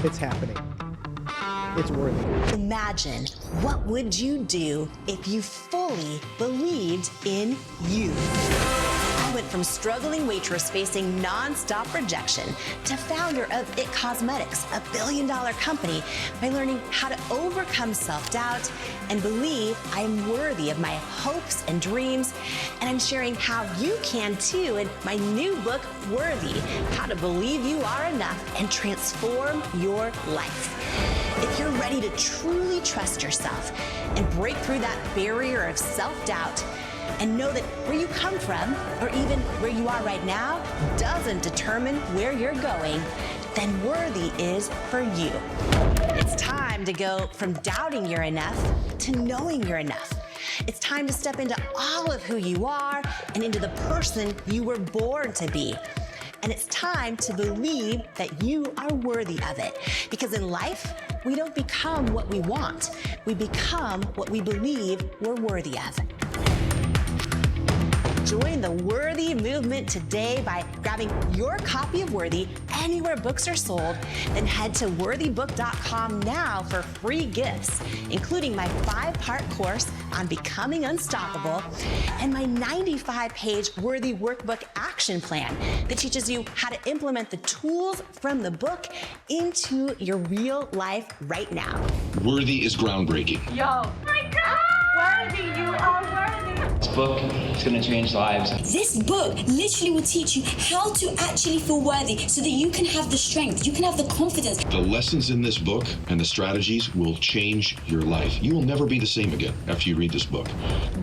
It's happening. It's worthy. Imagine, what would you do if you fully believed in you? I went from struggling waitress facing non-stop rejection to founder of IT Cosmetics, a billion-dollar company, by learning how to overcome self-doubt and believe I am worthy of my hopes and dreams. And I'm sharing how you can too in my new book, Worthy, How to Believe You Are Enough and Transform Your Life. If you're ready to truly trust yourself and break through that barrier of self-doubt, and know that where you come from, or even where you are right now, doesn't determine where you're going, then Worthy is for you. It's time to go from doubting you're enough to knowing you're enough. It's time to step into all of who you are and into the person you were born to be. And it's time to believe that you are worthy of it. Because in life, we don't become what we want. We become what we believe we're worthy of. Join the Worthy movement today by grabbing your copy of Worthy anywhere books are sold. Then head to worthybook.com now for free gifts, including my 5-part course on becoming unstoppable and my 95-page Worthy workbook action plan that teaches you how to implement the tools from the book into your real life right now. Worthy is groundbreaking. Yo, my God! Worthy, you are worthy. This book is going to change lives. This book literally will teach you how to actually feel worthy so that you can have the strength, you can have the confidence. The lessons in this book and the strategies will change your life. You will never be the same again after you read this book.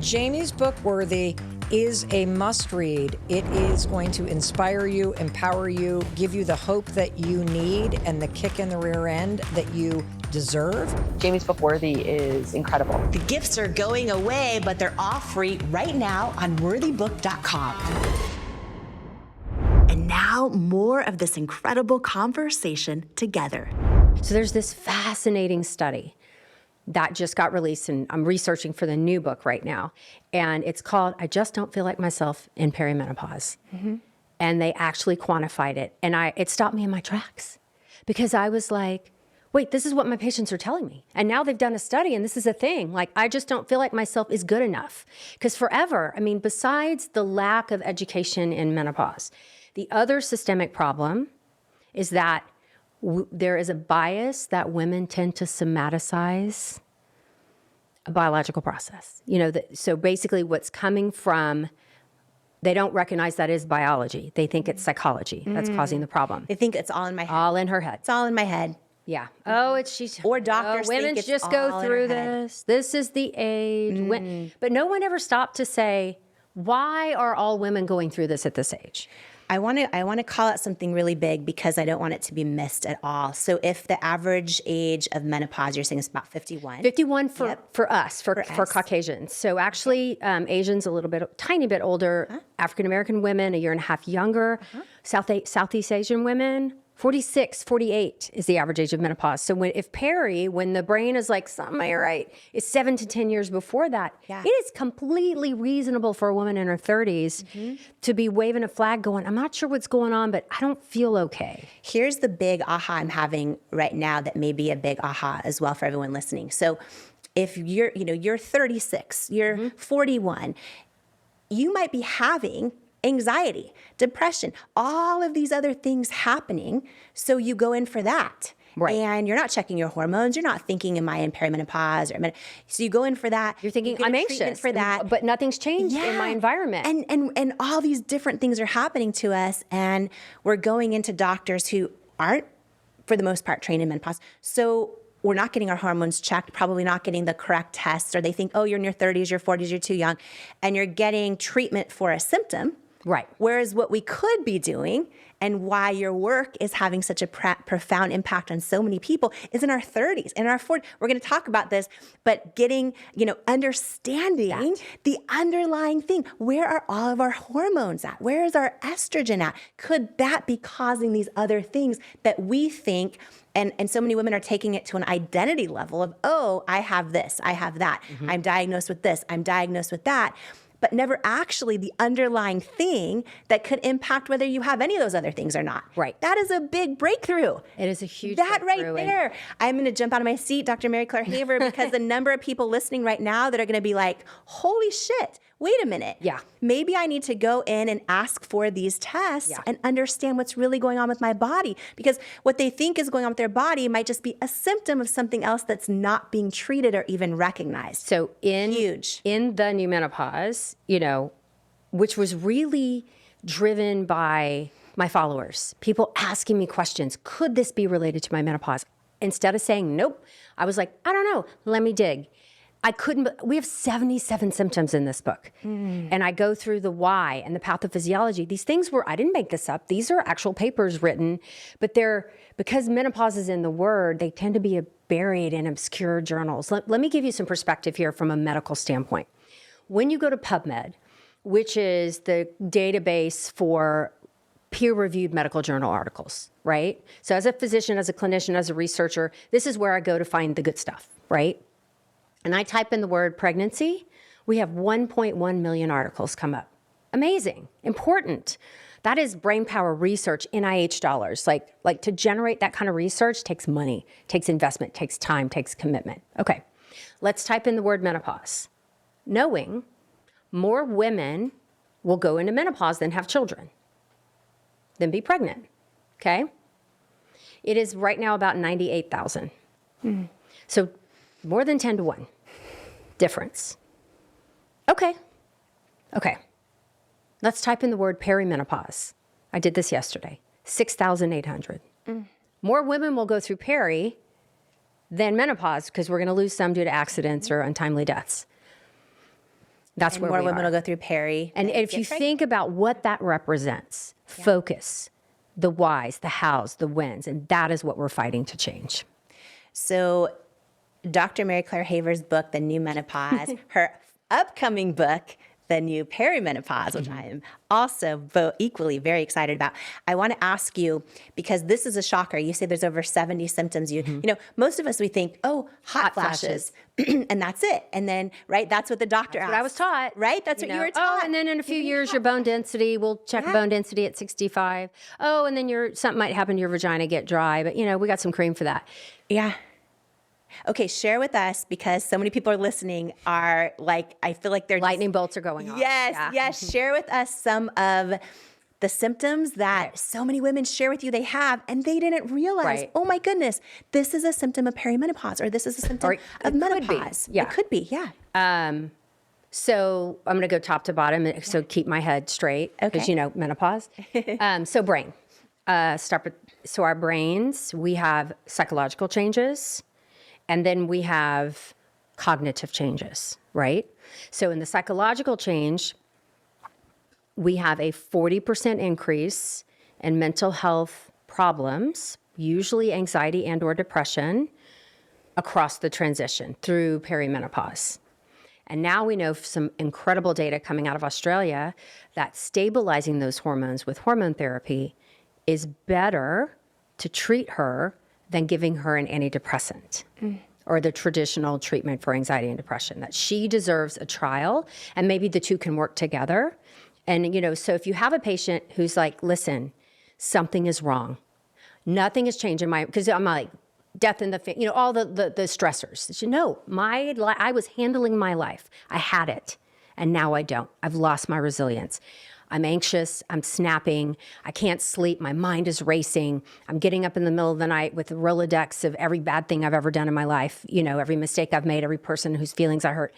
Jamie's book, Worthy, is a must-read. It is going to inspire you, empower you, give you the hope that you need and the kick in the rear end that you deserve. Jamie's book, Worthy, is incredible. The gifts are going away, but they're all free right now on worthybook.com. And now, more of this incredible conversation together. So there's this fascinating study that just got released, and I'm researching for the new book right now. And it's called, I Just Don't Feel Like Myself in Perimenopause. And they actually quantified it. And it stopped me in my tracks because I was like, wait, this is what my patients are telling me. And now they've done a study and this is a thing. Like, I just don't feel like myself is good enough. Because forever, I mean, besides the lack of education in menopause, the other systemic problem is that there is a bias that women tend to somaticize a biological process. You know, so basically what's coming from, they don't recognize that is biology. They think it's psychology that's causing the problem. They think it's all in my head. All in her head. It's all in my head. Yeah. Oh, it's she's or doctors. Women think it's just all go in through her head. this. This is the age. But no one ever stopped to say, why are all women going through this at this age? I want to call out something really big because I don't want it to be missed at all. So if the average age of menopause, you're saying is about 51. 51 for us, for Caucasians. So actually, Asians a little bit, tiny bit older. African American women a year and a half younger. Southeast Asian women 46, 48 is the average age of menopause. So if when the brain is like, something ain't right, it's 7 to 10 years before that. Yeah. It is completely reasonable for a woman in her 30s to be waving a flag going, I'm not sure what's going on, but I don't feel okay. Here's the big aha I'm having right now that may be a big aha as well for everyone listening. So if you're 36, you're 41, you might be having anxiety, depression, all of these other things happening. So you go in for that. Right. And you're not checking your hormones. You're not thinking, am I in perimenopause? So you go in for that. You're thinking, I'm anxious for that. But nothing's changed in my environment. And all these different things are happening to us. And we're going into doctors who aren't, for the most part, trained in menopause. So we're not getting our hormones checked, probably not getting the correct tests, or they think, oh, you're in your 30s, your 40s, you're too young. And you're getting treatment for a symptom. Right. Whereas what we could be doing and why your work is having such a profound impact on so many people is in our 30s, in our 40s. We're going to talk about this, but getting, understanding the underlying thing. Where are all of our hormones at? Where is our estrogen at? Could that be causing these other things that we think, and so many women are taking it to an identity level of, oh, I have this, I have that. I'm diagnosed with this, I'm diagnosed with that. But never actually the underlying thing that could impact whether you have any of those other things or not. Right. That is a big breakthrough. It is a huge that breakthrough. Right there. I'm going to jump out of my seat, Dr. Mary Claire Haver, because the number of people listening right now that are going to be like, holy shit, wait a minute. Yeah. Maybe I need to go in and ask for these tests and understand what's really going on with my body. Because what they think is going on with their body might just be a symptom of something else that's not being treated or even recognized. So in the new menopause, which was really driven by my followers, people asking me questions, could this be related to my menopause? Instead of saying, nope, I was like, I don't know, let me dig. We have 77 symptoms in this book. And I go through the why and the pathophysiology. These things I didn't make this up. These are actual papers written, but because menopause is in the word, they tend to be buried in obscure journals. Let me give you some perspective here from a medical standpoint. When you go to PubMed, which is the database for peer-reviewed medical journal articles, right? So as a physician, as a clinician, as a researcher, this is where I go to find the good stuff, right? And I type in the word pregnancy, we have 1.1 million articles come up. Amazing, important. That is brainpower research, NIH dollars. Like to generate that kind of research takes money, takes investment, takes time, takes commitment. Okay, let's type in the word menopause. Knowing more women will go into menopause than have children, than be pregnant, okay? It is right now about 98,000. So more than 10 to 1 difference. Okay. Let's type in the word perimenopause. I did this yesterday. 6,800. More women will go through peri than menopause because we're going to lose some due to accidents or untimely deaths. That's where more women will go through peri. And if you think about what that represents, focus, the whys, the hows, the whens, and that is what we're fighting to change. So Dr. Mary Claire Haver's book, The New Menopause, her upcoming book, the new perimenopause, which I am also equally very excited about. I want to ask you, because this is a shocker. You say there's over 70 symptoms. You know, most of us, we think, oh, hot flashes. And that's it. And then, right, that's what the doctor asked. What I was taught. Right? That's what you were taught. Oh, and then in a few years, your bone density, we'll check bone density at 65. Oh, and then something might happen to your vagina, get dry. But, we got some cream for that. Yeah. Okay, share with us, because so many people are listening are like, I feel like they're lightning bolts are going off. Yes. Share with us some of the symptoms that so many women share with you they have, and they didn't realize, oh my goodness, this is a symptom of perimenopause, or this is a symptom of menopause. Yeah. It could be, yeah. So I'm going to go top to bottom, so keep my head straight, because menopause. So brain. So our brains, we have psychological changes, and then we have cognitive changes, right? So in the psychological change, we have a 40% increase in mental health problems, usually anxiety and or depression, across the transition through perimenopause. And now we know some incredible data coming out of Australia that stabilizing those hormones with hormone therapy is better to treat her than giving her an antidepressant or the traditional treatment for anxiety and depression, that she deserves a trial, and maybe the two can work together. And, so if you have a patient who's like, listen, something is wrong. Nothing has changed in because I'm like, death in the, all the stressors. I was handling my life. I had it, and now I don't. I've lost my resilience. I'm anxious, I'm snapping, I can't sleep, my mind is racing. I'm getting up in the middle of the night with a Rolodex of every bad thing I've ever done in my life, every mistake I've made, every person whose feelings I hurt.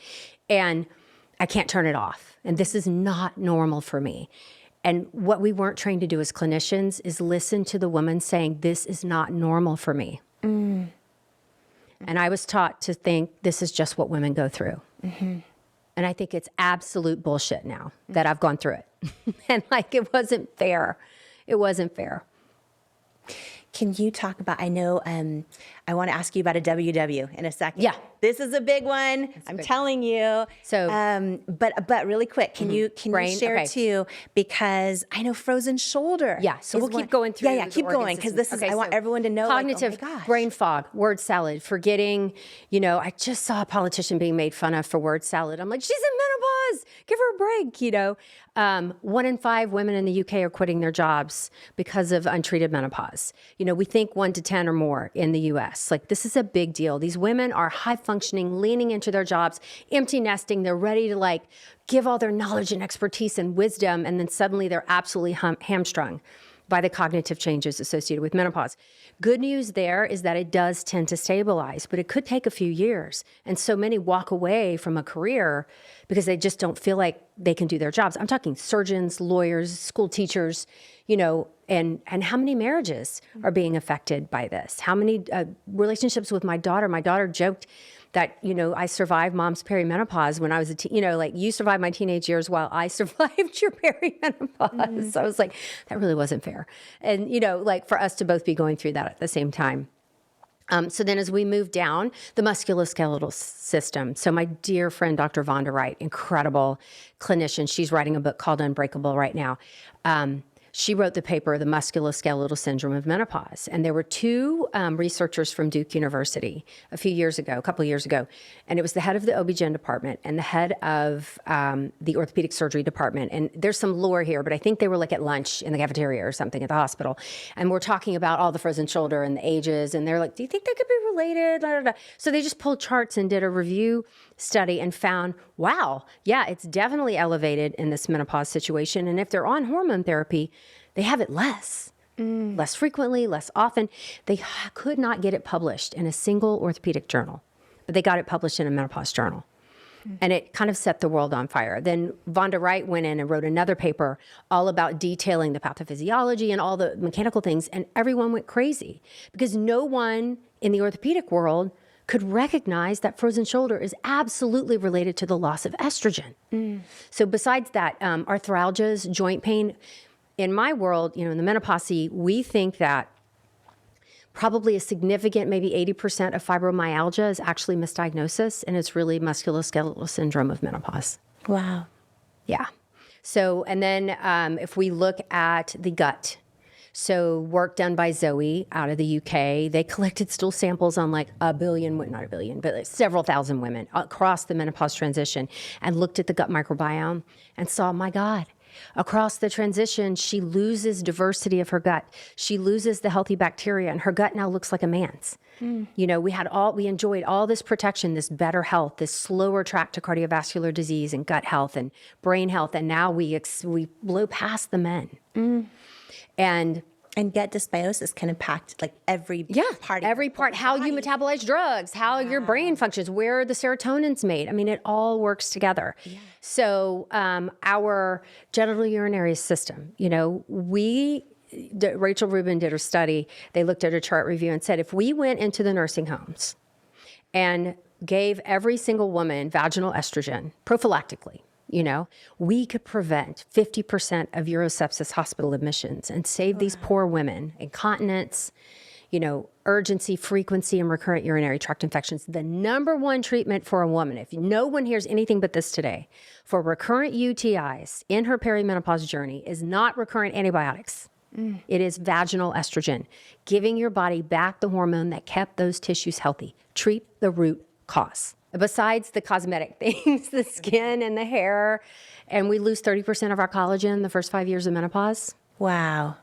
And I can't turn it off. And this is not normal for me. And what we weren't trained to do as clinicians is listen to the woman saying, this is not normal for me. And I was taught to think this is just what women go through. And I think it's absolute bullshit now that I've gone through it. And it wasn't fair. It wasn't fair. Can you talk about, I know, I want to ask you about a WW in a second. Yeah. This is a big one. I'm telling you. So, but really quick, can you share too? Because I know frozen shoulder. Yeah. So we'll keep going through. Yeah. Keep going, because this is. I want everyone to know. Cognitive brain fog, word salad, forgetting. I just saw a politician being made fun of for word salad. I'm like, she's in menopause. Give her a break. 1 in 5 women in the UK are quitting their jobs because of untreated menopause. We think 1 to 10 or more in the US. This is a big deal. These women are high functioning, leaning into their jobs, empty nesting. They're ready to give all their knowledge and expertise and wisdom. And then suddenly they're absolutely hamstrung by the cognitive changes associated with menopause. Good news there is that it does tend to stabilize, but it could take a few years. And so many walk away from a career because they just don't feel like they can do their jobs. I'm talking surgeons, lawyers, school teachers, and how many marriages are being affected by this? How many relationships with my daughter? My daughter joked that, I survived mom's perimenopause when I was you survived my teenage years while I survived your perimenopause. So I was like, that really wasn't fair. And, for us to both be going through that at the same time. So then as we move down the musculoskeletal system, so my dear friend, Dr. Vonda Wright, incredible clinician, she's writing a book called Unbreakable right now. She wrote the paper, The Musculoskeletal Syndrome of Menopause. And there were 2 researchers from Duke University a couple years ago. And it was the head of the OBGYN department and the head of the orthopedic surgery department. And there's some lore here, but I think they were at lunch in the cafeteria or something at the hospital. And we're talking about all the frozen shoulder and the ages. And they're like, do you think they could be related? Da, da, da. So they just pulled charts and did a review study and found, wow, yeah, it's definitely elevated in this menopause situation. And if they're on hormone therapy, they have it less frequently, less often. They could not get it published in a single orthopedic journal, but they got it published in a menopause journal. And it kind of set the world on fire. Then Vonda Wright went in and wrote another paper all about detailing the pathophysiology and all the mechanical things. And everyone went crazy because no one in the orthopedic world could recognize that frozen shoulder is absolutely related to the loss of estrogen. So besides that, arthralgias, joint pain, in my world, in the menopause, we think that probably a significant, maybe 80% of fibromyalgia is actually misdiagnosis, and it's really musculoskeletal syndrome of menopause. Wow. Yeah. So, and then if we look at the gut, so work done by Zoe out of the UK, they collected stool samples on like a billion, well, not a billion, but like several thousand women across the menopause transition and looked at the gut microbiome and saw, my God, across the transition, she loses diversity of her gut. She loses the healthy bacteria and her gut now looks like a man's. You know, we enjoyed all this protection, this better health, this slower track to cardiovascular disease and gut health and brain health. And now we blow past the men. And gut dysbiosis can impact like every part. Every part, how you metabolize drugs, how your brain functions, where the serotonin's made. I mean, it all works together. Yeah. So our genital urinary system, you know, Rachel Rubin did a study. They looked at a chart review and said, if we went into the nursing homes and gave every single woman vaginal estrogen prophylactically, you know, we could prevent 50% of urosepsis hospital admissions and save these poor women incontinence, you know, urgency, frequency, and recurrent urinary tract infections. The number one treatment for a woman, if no one hears anything but this today, for recurrent UTIs in her perimenopause journey is not recurrent antibiotics. It is vaginal estrogen, giving your body back the hormone that kept those tissues healthy. Treat the root cause. Besides the cosmetic things, the skin and the hair, and we lose 30% of our collagen in the first 5 years of menopause. Wow.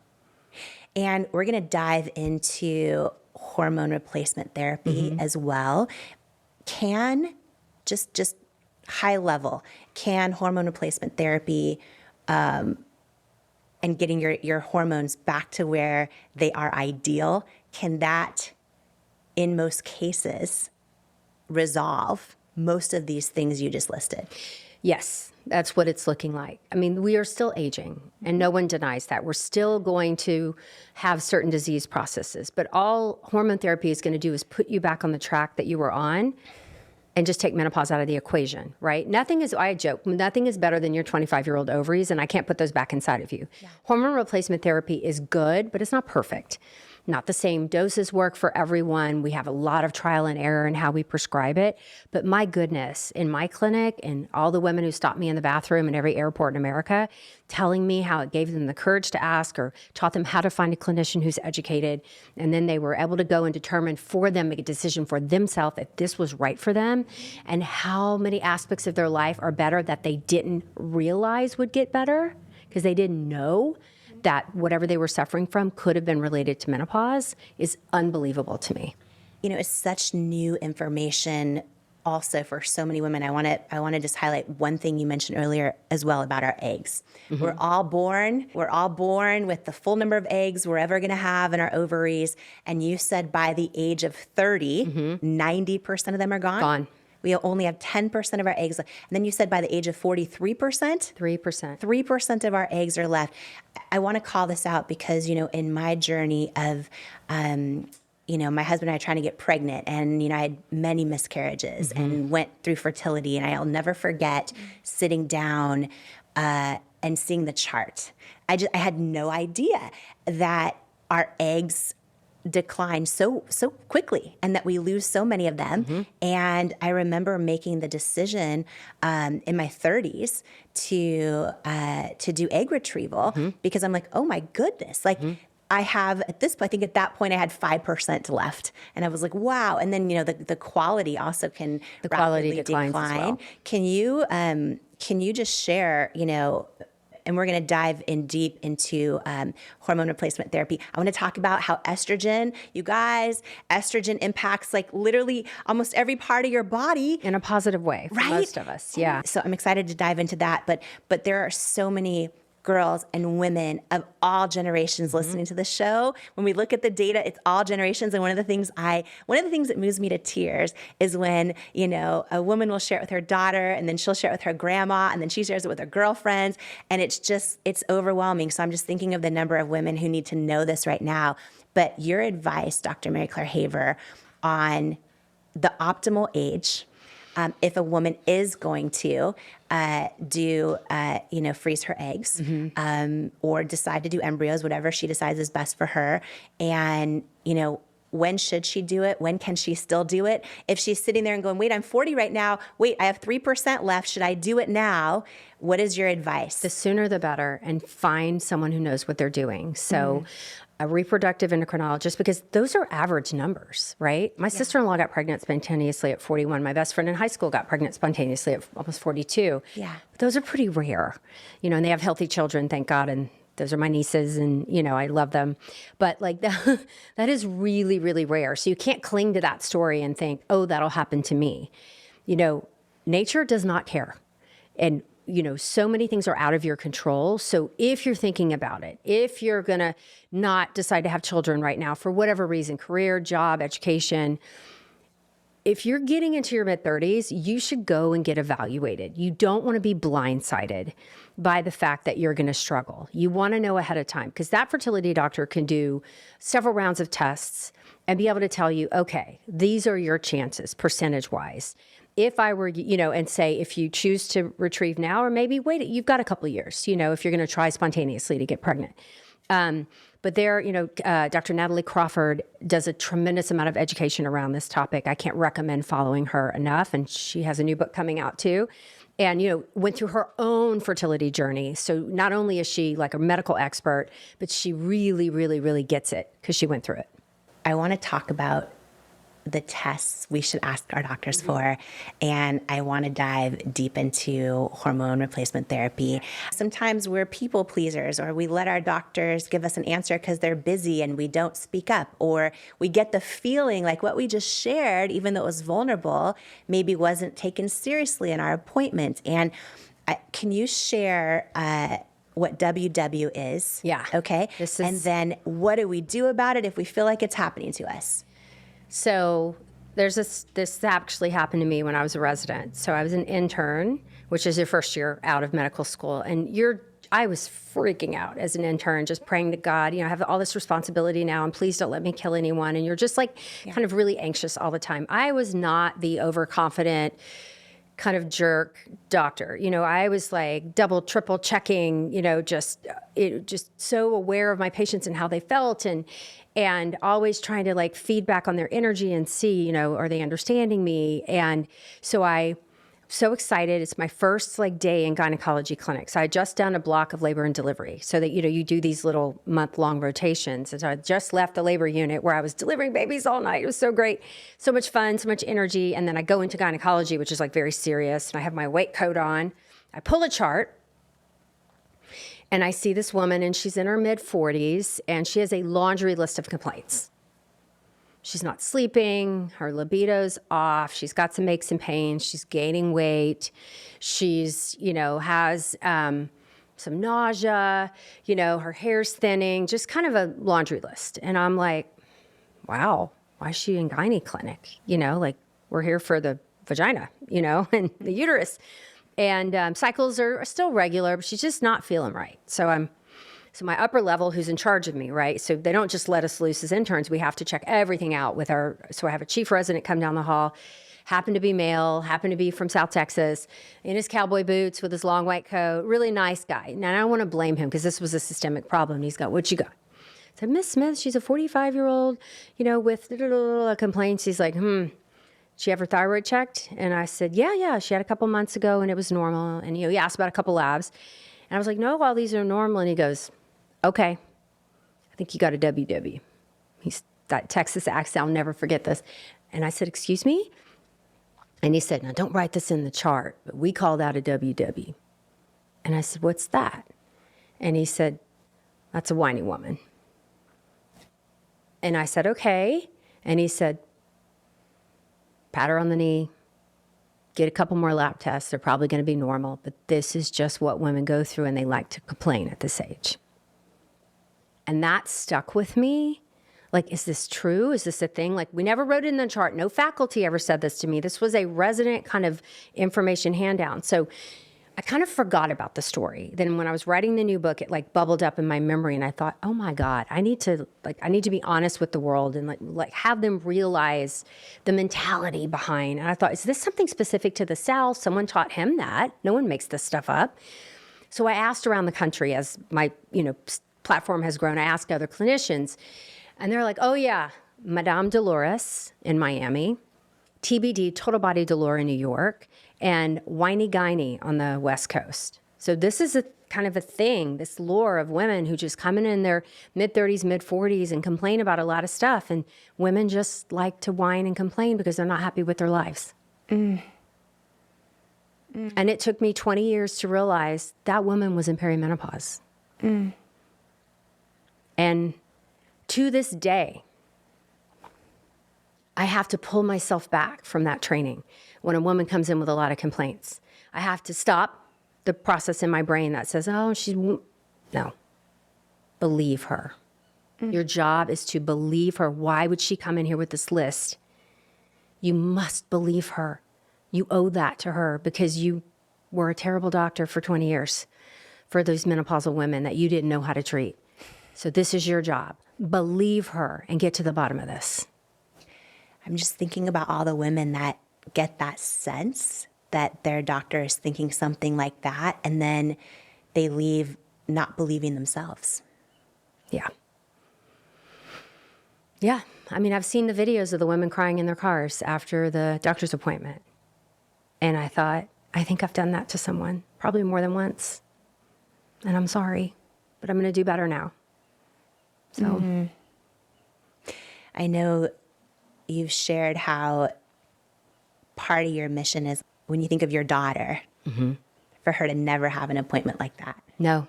And we're going to dive into hormone replacement therapy as well. Can, just high level, can hormone replacement therapy and getting your hormones back to where they are ideal, can that, in most cases, resolve most of these things you just listed? Yes, that's what it's looking like. I mean, we are still aging, and no one denies that. We're still going to have certain disease processes, but all hormone therapy is going to do is put you back on the track that you were on and just take menopause out of the equation, right? I joke, nothing is better than your 25-year-old ovaries, and I can't put those back inside of you. Yeah. Hormone replacement therapy is good, but it's not perfect. Not the same doses work for everyone. We have a lot of trial and error in how we prescribe it. But my goodness, in my clinic and all the women who stopped me in the bathroom in every airport in America, telling me how it gave them the courage to ask or taught them how to find a clinician who's educated. And then they were able to go and determine for them, make a decision for themselves if this was right for them and how many aspects of their life are better that they didn't realize would get better because they didn't know that whatever they were suffering from could have been related to menopause is unbelievable to me. You know, it's such new information also for so many women. I want to just highlight one thing you mentioned earlier as well about our eggs. We're all born with the full number of eggs we're ever going to have in our ovaries. And you said by the age of 30, 90% of them are gone. Gone. We only have 10% of our eggs left. And then you said by the age of 43%? 3%. 3% of our eggs are left. I want to call this out because, you know, in my journey of, you know, my husband and I trying to get pregnant and, you know, I had many miscarriages and went through fertility. And I'll never forget sitting down and seeing the chart. I had no idea that our eggs decline so quickly and that we lose so many of them. And I remember making the decision in my 30s to do egg retrieval because I'm like, oh my goodness, like I have at this point, I think at that point I had 5% left, and I was like, wow. And then, you know, the quality also can rapidly decline. Well. Can you just share, you know, and we're going to dive in deep into hormone replacement therapy. I want to talk about how estrogen, you guys, estrogen impacts like literally almost every part of your body. In a positive way for most of us, yeah. So I'm excited to dive into that. But there are so many girls and women of all generations listening to the show. When we look at the data, it's all generations. And one of the things that moves me to tears is when, you know, a woman will share it with her daughter, and then she'll share it with her grandma, and then she shares it with her girlfriends. And it's overwhelming. So I'm just thinking of the number of women who need to know this right now. But your advice, Dr. Mary Claire Haver, on the optimal age, if a woman is going to freeze her eggs or decide to do embryos, whatever she decides is best for her. And, you know, when should she do it? When can she still do it? If she's sitting there and going, wait, I'm 40 right now. Wait, I have 3% left. Should I do it now? What is your advice? The sooner the better, and find someone who knows what they're doing. So a reproductive endocrinologist, because those are average numbers, right? My sister-in-law got pregnant spontaneously at 41. My best friend in high school got pregnant spontaneously at almost 42. Yeah. But those are pretty rare, and they have healthy children, thank God. And those are my nieces, and, I love them. But like that is really, really rare. So you can't cling to that story and think, oh, that'll happen to me. Nature does not care. And so many things are out of your control. So if you're thinking about it, if you're going to not decide to have children right now for whatever reason, career, job, education, if you're getting into your mid-30s, you should go and get evaluated. You don't want to be blindsided by the fact that you're going to struggle. You want to know ahead of time, because that fertility doctor can do several rounds of tests and be able to tell you, okay, these are your chances percentage-wise. If I were, and say, if you choose to retrieve now, or maybe wait, you've got a couple of years, if you're going to try spontaneously to get pregnant. But there, Dr. Natalie Crawford does a tremendous amount of education around this topic. I can't recommend following her enough. And she has a new book coming out too. And, went through her own fertility journey. So not only is she like a medical expert, but she really, really, really gets it because she went through it. I want to talk about the tests we should ask our doctors for. And I want to dive deep into hormone replacement therapy. Sometimes we're people pleasers, or we let our doctors give us an answer because they're busy and we don't speak up, or we get the feeling like what we just shared, even though it was vulnerable, maybe wasn't taken seriously in our appointment. And can you share what WW is? Yeah. Okay. And then what do we do about it if we feel like it's happening to us? So this actually happened to me when I was a resident. So I was an intern, which is your first year out of medical school. And I was freaking out as an intern, just praying to God, I have all this responsibility now, and please don't let me kill anyone. And you're just kind of really anxious all the time. I was not the overconfident kind of jerk doctor. I was like double, triple checking, just so aware of my patients and how they felt, and always trying to feedback on their energy and see, are they understanding me? And so I'm so excited. It's my first day in gynecology clinics. I had just done a block of labor and delivery, so that, you do these little month-long rotations. And so I just left the labor unit where I was delivering babies all night. It was so great, so much fun, so much energy. And then I go into gynecology, which is very serious. And I have my weight coat on. I pull a chart. And I see this woman, and she's in her mid-40s, and she has a laundry list of complaints. She's not sleeping, her libido's off, she's got some aches and pains, she's gaining weight, she's, has some nausea, her hair's thinning, just kind of a laundry list. And I'm like, wow, why is she in gynae clinic? We're here for the vagina, and the uterus. And cycles are still regular, but she's just not feeling right. So my upper level, who's in charge of me, right? So they don't just let us loose as interns. We have to check everything out with so I have a chief resident come down the hall, happened to be male, happened to be from South Texas, in his cowboy boots with his long white coat, really nice guy. Now, I don't want to blame him because this was a systemic problem. He's got, what you got? I said, Miss Smith, she's a 45-year-old, with complaints. He's like, she have her thyroid checked? And I said, yeah, she had a couple months ago and it was normal. And he asked about a couple labs. And I was like, no, all these are normal. And he goes, okay, I think you got a WW. He's that Texas accent, I'll never forget this. And I said, excuse me? And he said, now don't write this in the chart, but we call that a WW. And I said, what's that? And he said, that's a whiny woman. And I said, okay. And he said, pat her on the knee, get a couple more lab tests. They're probably going to be normal, but this is just what women go through, and they like to complain at this age. And that stuck with me. Is this true? Is this a thing? We never wrote it in the chart. No faculty ever said this to me. This was a resident kind of information handout. So I kind of forgot about the story. Then when I was writing the new book, it bubbled up in my memory, and I thought, oh my God, I need to be honest with the world and have them realize the mentality behind. And I thought, is this something specific to the South? Someone taught him that. No one makes this stuff up. So I asked around the country as my, platform has grown. I asked other clinicians, and they're like, oh yeah, Madame Dolores in Miami, TBD, Total Body Dolore in New York, and Whiny Gyny on the West Coast. So this is a kind of a thing, this lore of women who just come in their mid-30s, mid-40s and complain about a lot of stuff. And women just like to whine and complain because they're not happy with their lives. And it took me 20 years to realize that woman was in perimenopause. And to this day, I have to pull myself back from that training when a woman comes in with a lot of complaints. I have to stop the process in my brain that says, oh, no, believe her. Your job is to believe her. Why would she come in here with this list? You must believe her. You owe that to her because you were a terrible doctor for 20 years for those menopausal women that you didn't know how to treat. So this is your job. Believe her and get to the bottom of this. I'm just thinking about all the women that get that sense that their doctor is thinking something like that, and then they leave not believing themselves. Yeah. Yeah. I mean, I've seen the videos of the women crying in their cars after the doctor's appointment. And I thought, I think I've done that to someone, probably more than once. And I'm sorry, but I'm going to do better now. So I know you've shared how part of your mission is when you think of your daughter, for her to never have an appointment like that. No,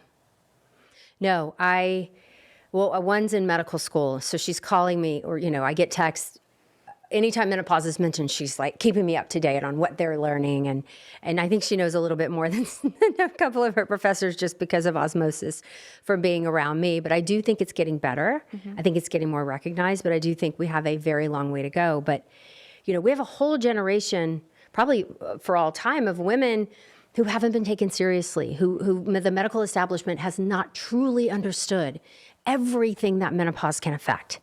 one's in medical school, so she's calling me, or, I get texts. Anytime menopause is mentioned, she's like keeping me up to date on what they're learning. And I think she knows a little bit more than a couple of her professors just because of osmosis from being around me. But I do think it's getting better. I think it's getting more recognized, but I do think we have a very long way to go. But, we have a whole generation, probably for all time, of women who haven't been taken seriously, who the medical establishment has not truly understood everything that menopause can affect.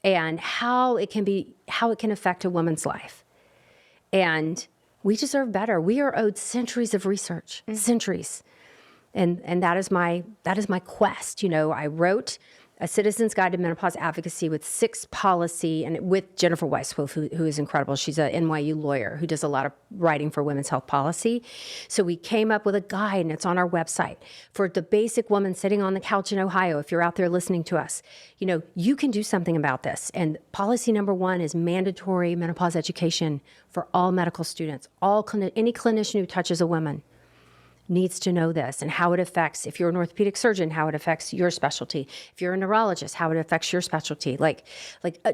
And how it can affect a woman's life. And we deserve better. We are owed centuries of research, centuries. And that is my quest. I wrote A Citizen's Guide to Menopause Advocacy with 6 policy, and with Jennifer Weisswolf, who is incredible. She's a NYU lawyer who does a lot of writing for women's health policy. So we came up with a guide, and it's on our website, for the basic woman sitting on the couch in Ohio. If you're out there listening to us, you can do something about this. And policy number 1 is mandatory menopause education for all medical students. Any clinician who touches a woman needs to know this, and how it affects, if you're an orthopedic surgeon, how it affects your specialty. If you're a neurologist, how it affects your specialty.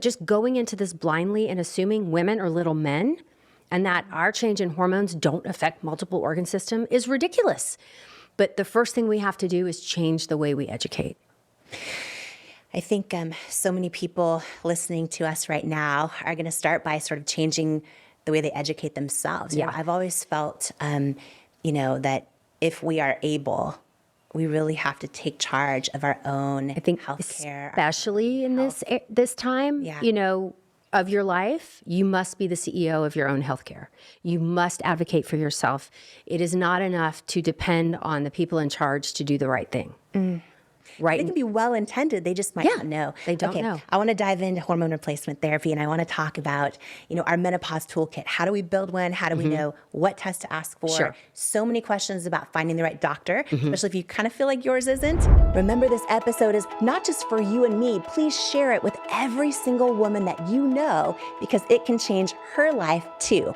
Just going into this blindly and assuming women are little men and that our change in hormones don't affect multiple organ system is ridiculous. But the first thing we have to do is change the way we educate. I think so many people listening to us right now are going to start by sort of changing the way they educate themselves. Yeah. I've always felt, that if we are able, we really have to take charge of our own healthcare. Especially in this time, of your life, you must be the CEO of your own healthcare. You must advocate for yourself. It is not enough to depend on the people in charge to do the right thing. Right. They can be well-intended. They just might not know. They don't know. I want to dive into hormone replacement therapy, and I want to talk about, our menopause toolkit. How do we build one? How do we know what test to ask for? Sure. So many questions about finding the right doctor, especially if you kind of feel like yours isn't. Remember, this episode is not just for you and me. Please share it with every single woman that you know, because it can change her life too.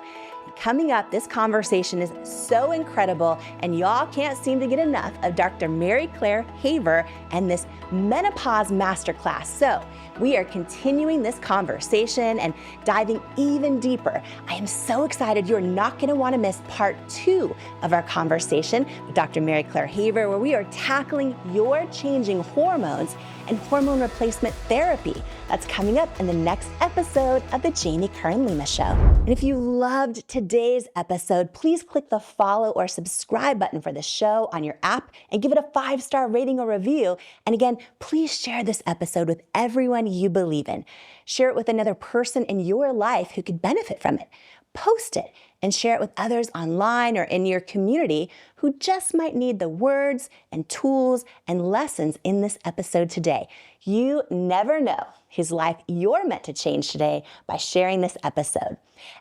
Coming up, this conversation is so incredible, and y'all can't seem to get enough of Dr. Mary Claire Haver and this Menopause Masterclass. So we are continuing this conversation and diving even deeper. I am so excited. You're not going to want to miss part 2 of our conversation with Dr. Mary Claire Haver, where we are tackling your changing hormones and hormone replacement therapy. That's coming up in the next episode of the Jamie Kern Lima Show. And if you loved today's episode, please click the follow or subscribe button for the show on your app and give it a 5-star rating or review. And again, please share this episode with everyone you believe in. Share it with another person in your life who could benefit from it. post it and share it with others online or in your community who just might need the words and tools and lessons in this episode today. You never know whose life you're meant to change today by sharing this episode.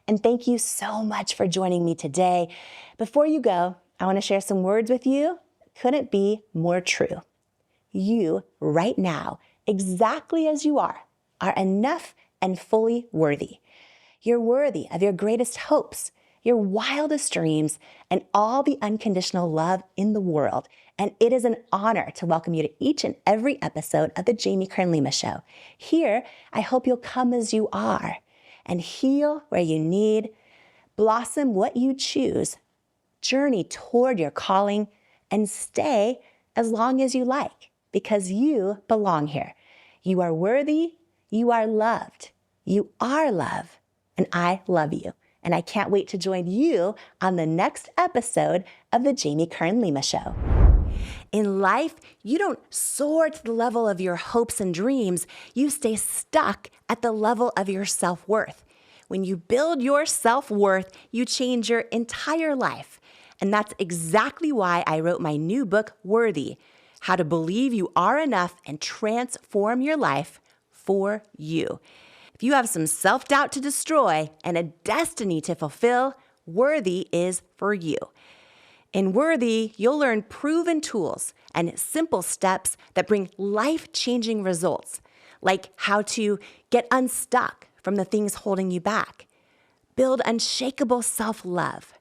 And thank you so much for joining me today. Before you go, I want to share some words with you. Couldn't be more true. You, right now, exactly as you are enough and fully worthy. You're worthy of your greatest hopes, your wildest dreams, and all the unconditional love in the world. And it is an honor to welcome you to each and every episode of the Jamie Kern Lima Show. Here, I hope you'll come as you are and heal where you need, blossom what you choose, journey toward your calling, and stay as long as you like, because you belong here. You are worthy, you are loved, you are love. And I love you. And I can't wait to join you on the next episode of the Jamie Kern Lima Show. In life, you don't soar to the level of your hopes and dreams. You stay stuck at the level of your self-worth. When you build your self-worth, you change your entire life. And that's exactly why I wrote my new book, Worthy: How to Believe You Are Enough and Transform Your Life for You. If you have some self-doubt to destroy and a destiny to fulfill, Worthy is for you. In Worthy, you'll learn proven tools and simple steps that bring life-changing results, like how to get unstuck from the things holding you back, build unshakable self-love,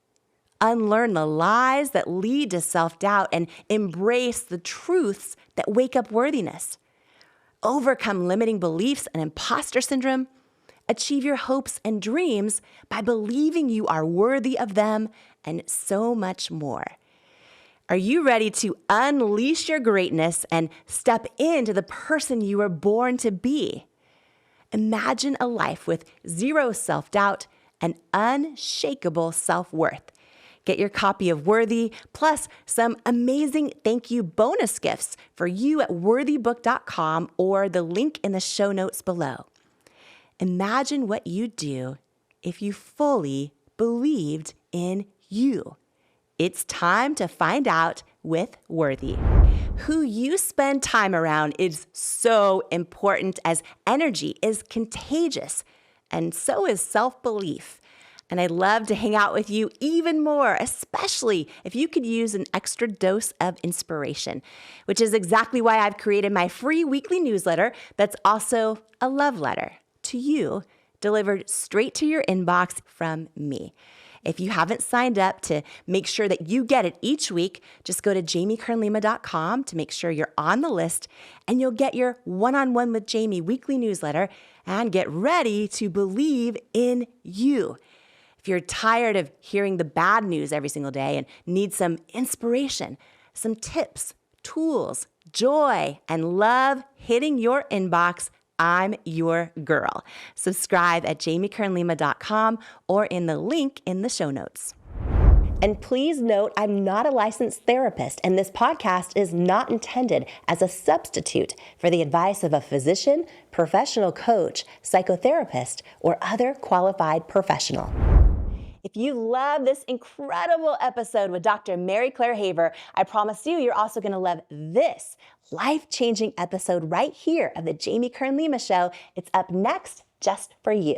unlearn the lies that lead to self-doubt, and embrace the truths that wake up worthiness, overcome limiting beliefs and imposter syndrome, achieve your hopes and dreams by believing you are worthy of them, and so much more. Are you ready to unleash your greatness and step into the person you were born to be? Imagine a life with zero self-doubt and unshakable self-worth. Get your copy of Worthy, plus some amazing thank you bonus gifts for you at worthybook.com or the link in the show notes below. Imagine what you'd do if you fully believed in you. It's time to find out with Worthy. Who you spend time around is so important, as energy is contagious, and so is self-belief. And I'd love to hang out with you even more, especially if you could use an extra dose of inspiration, which is exactly why I've created my free weekly newsletter that's also a love letter to you, delivered straight to your inbox from me. If you haven't signed up to make sure that you get it each week, just go to jamiekernlima.com to make sure you're on the list, and you'll get your One-on-One with Jamie weekly newsletter and get ready to believe in you. If you're tired of hearing the bad news every single day and need some inspiration, some tips, tools, joy, and love hitting your inbox, I'm your girl. Subscribe at jamiekernlima.com or in the link in the show notes. And please note, I'm not a licensed therapist, and this podcast is not intended as a substitute for the advice of a physician, professional coach, psychotherapist, or other qualified professional. If you love this incredible episode with Dr. Mary Claire Haver, I promise you're also going to love this life-changing episode right here of the Jamie Kern Lima Show. It's up next just for you.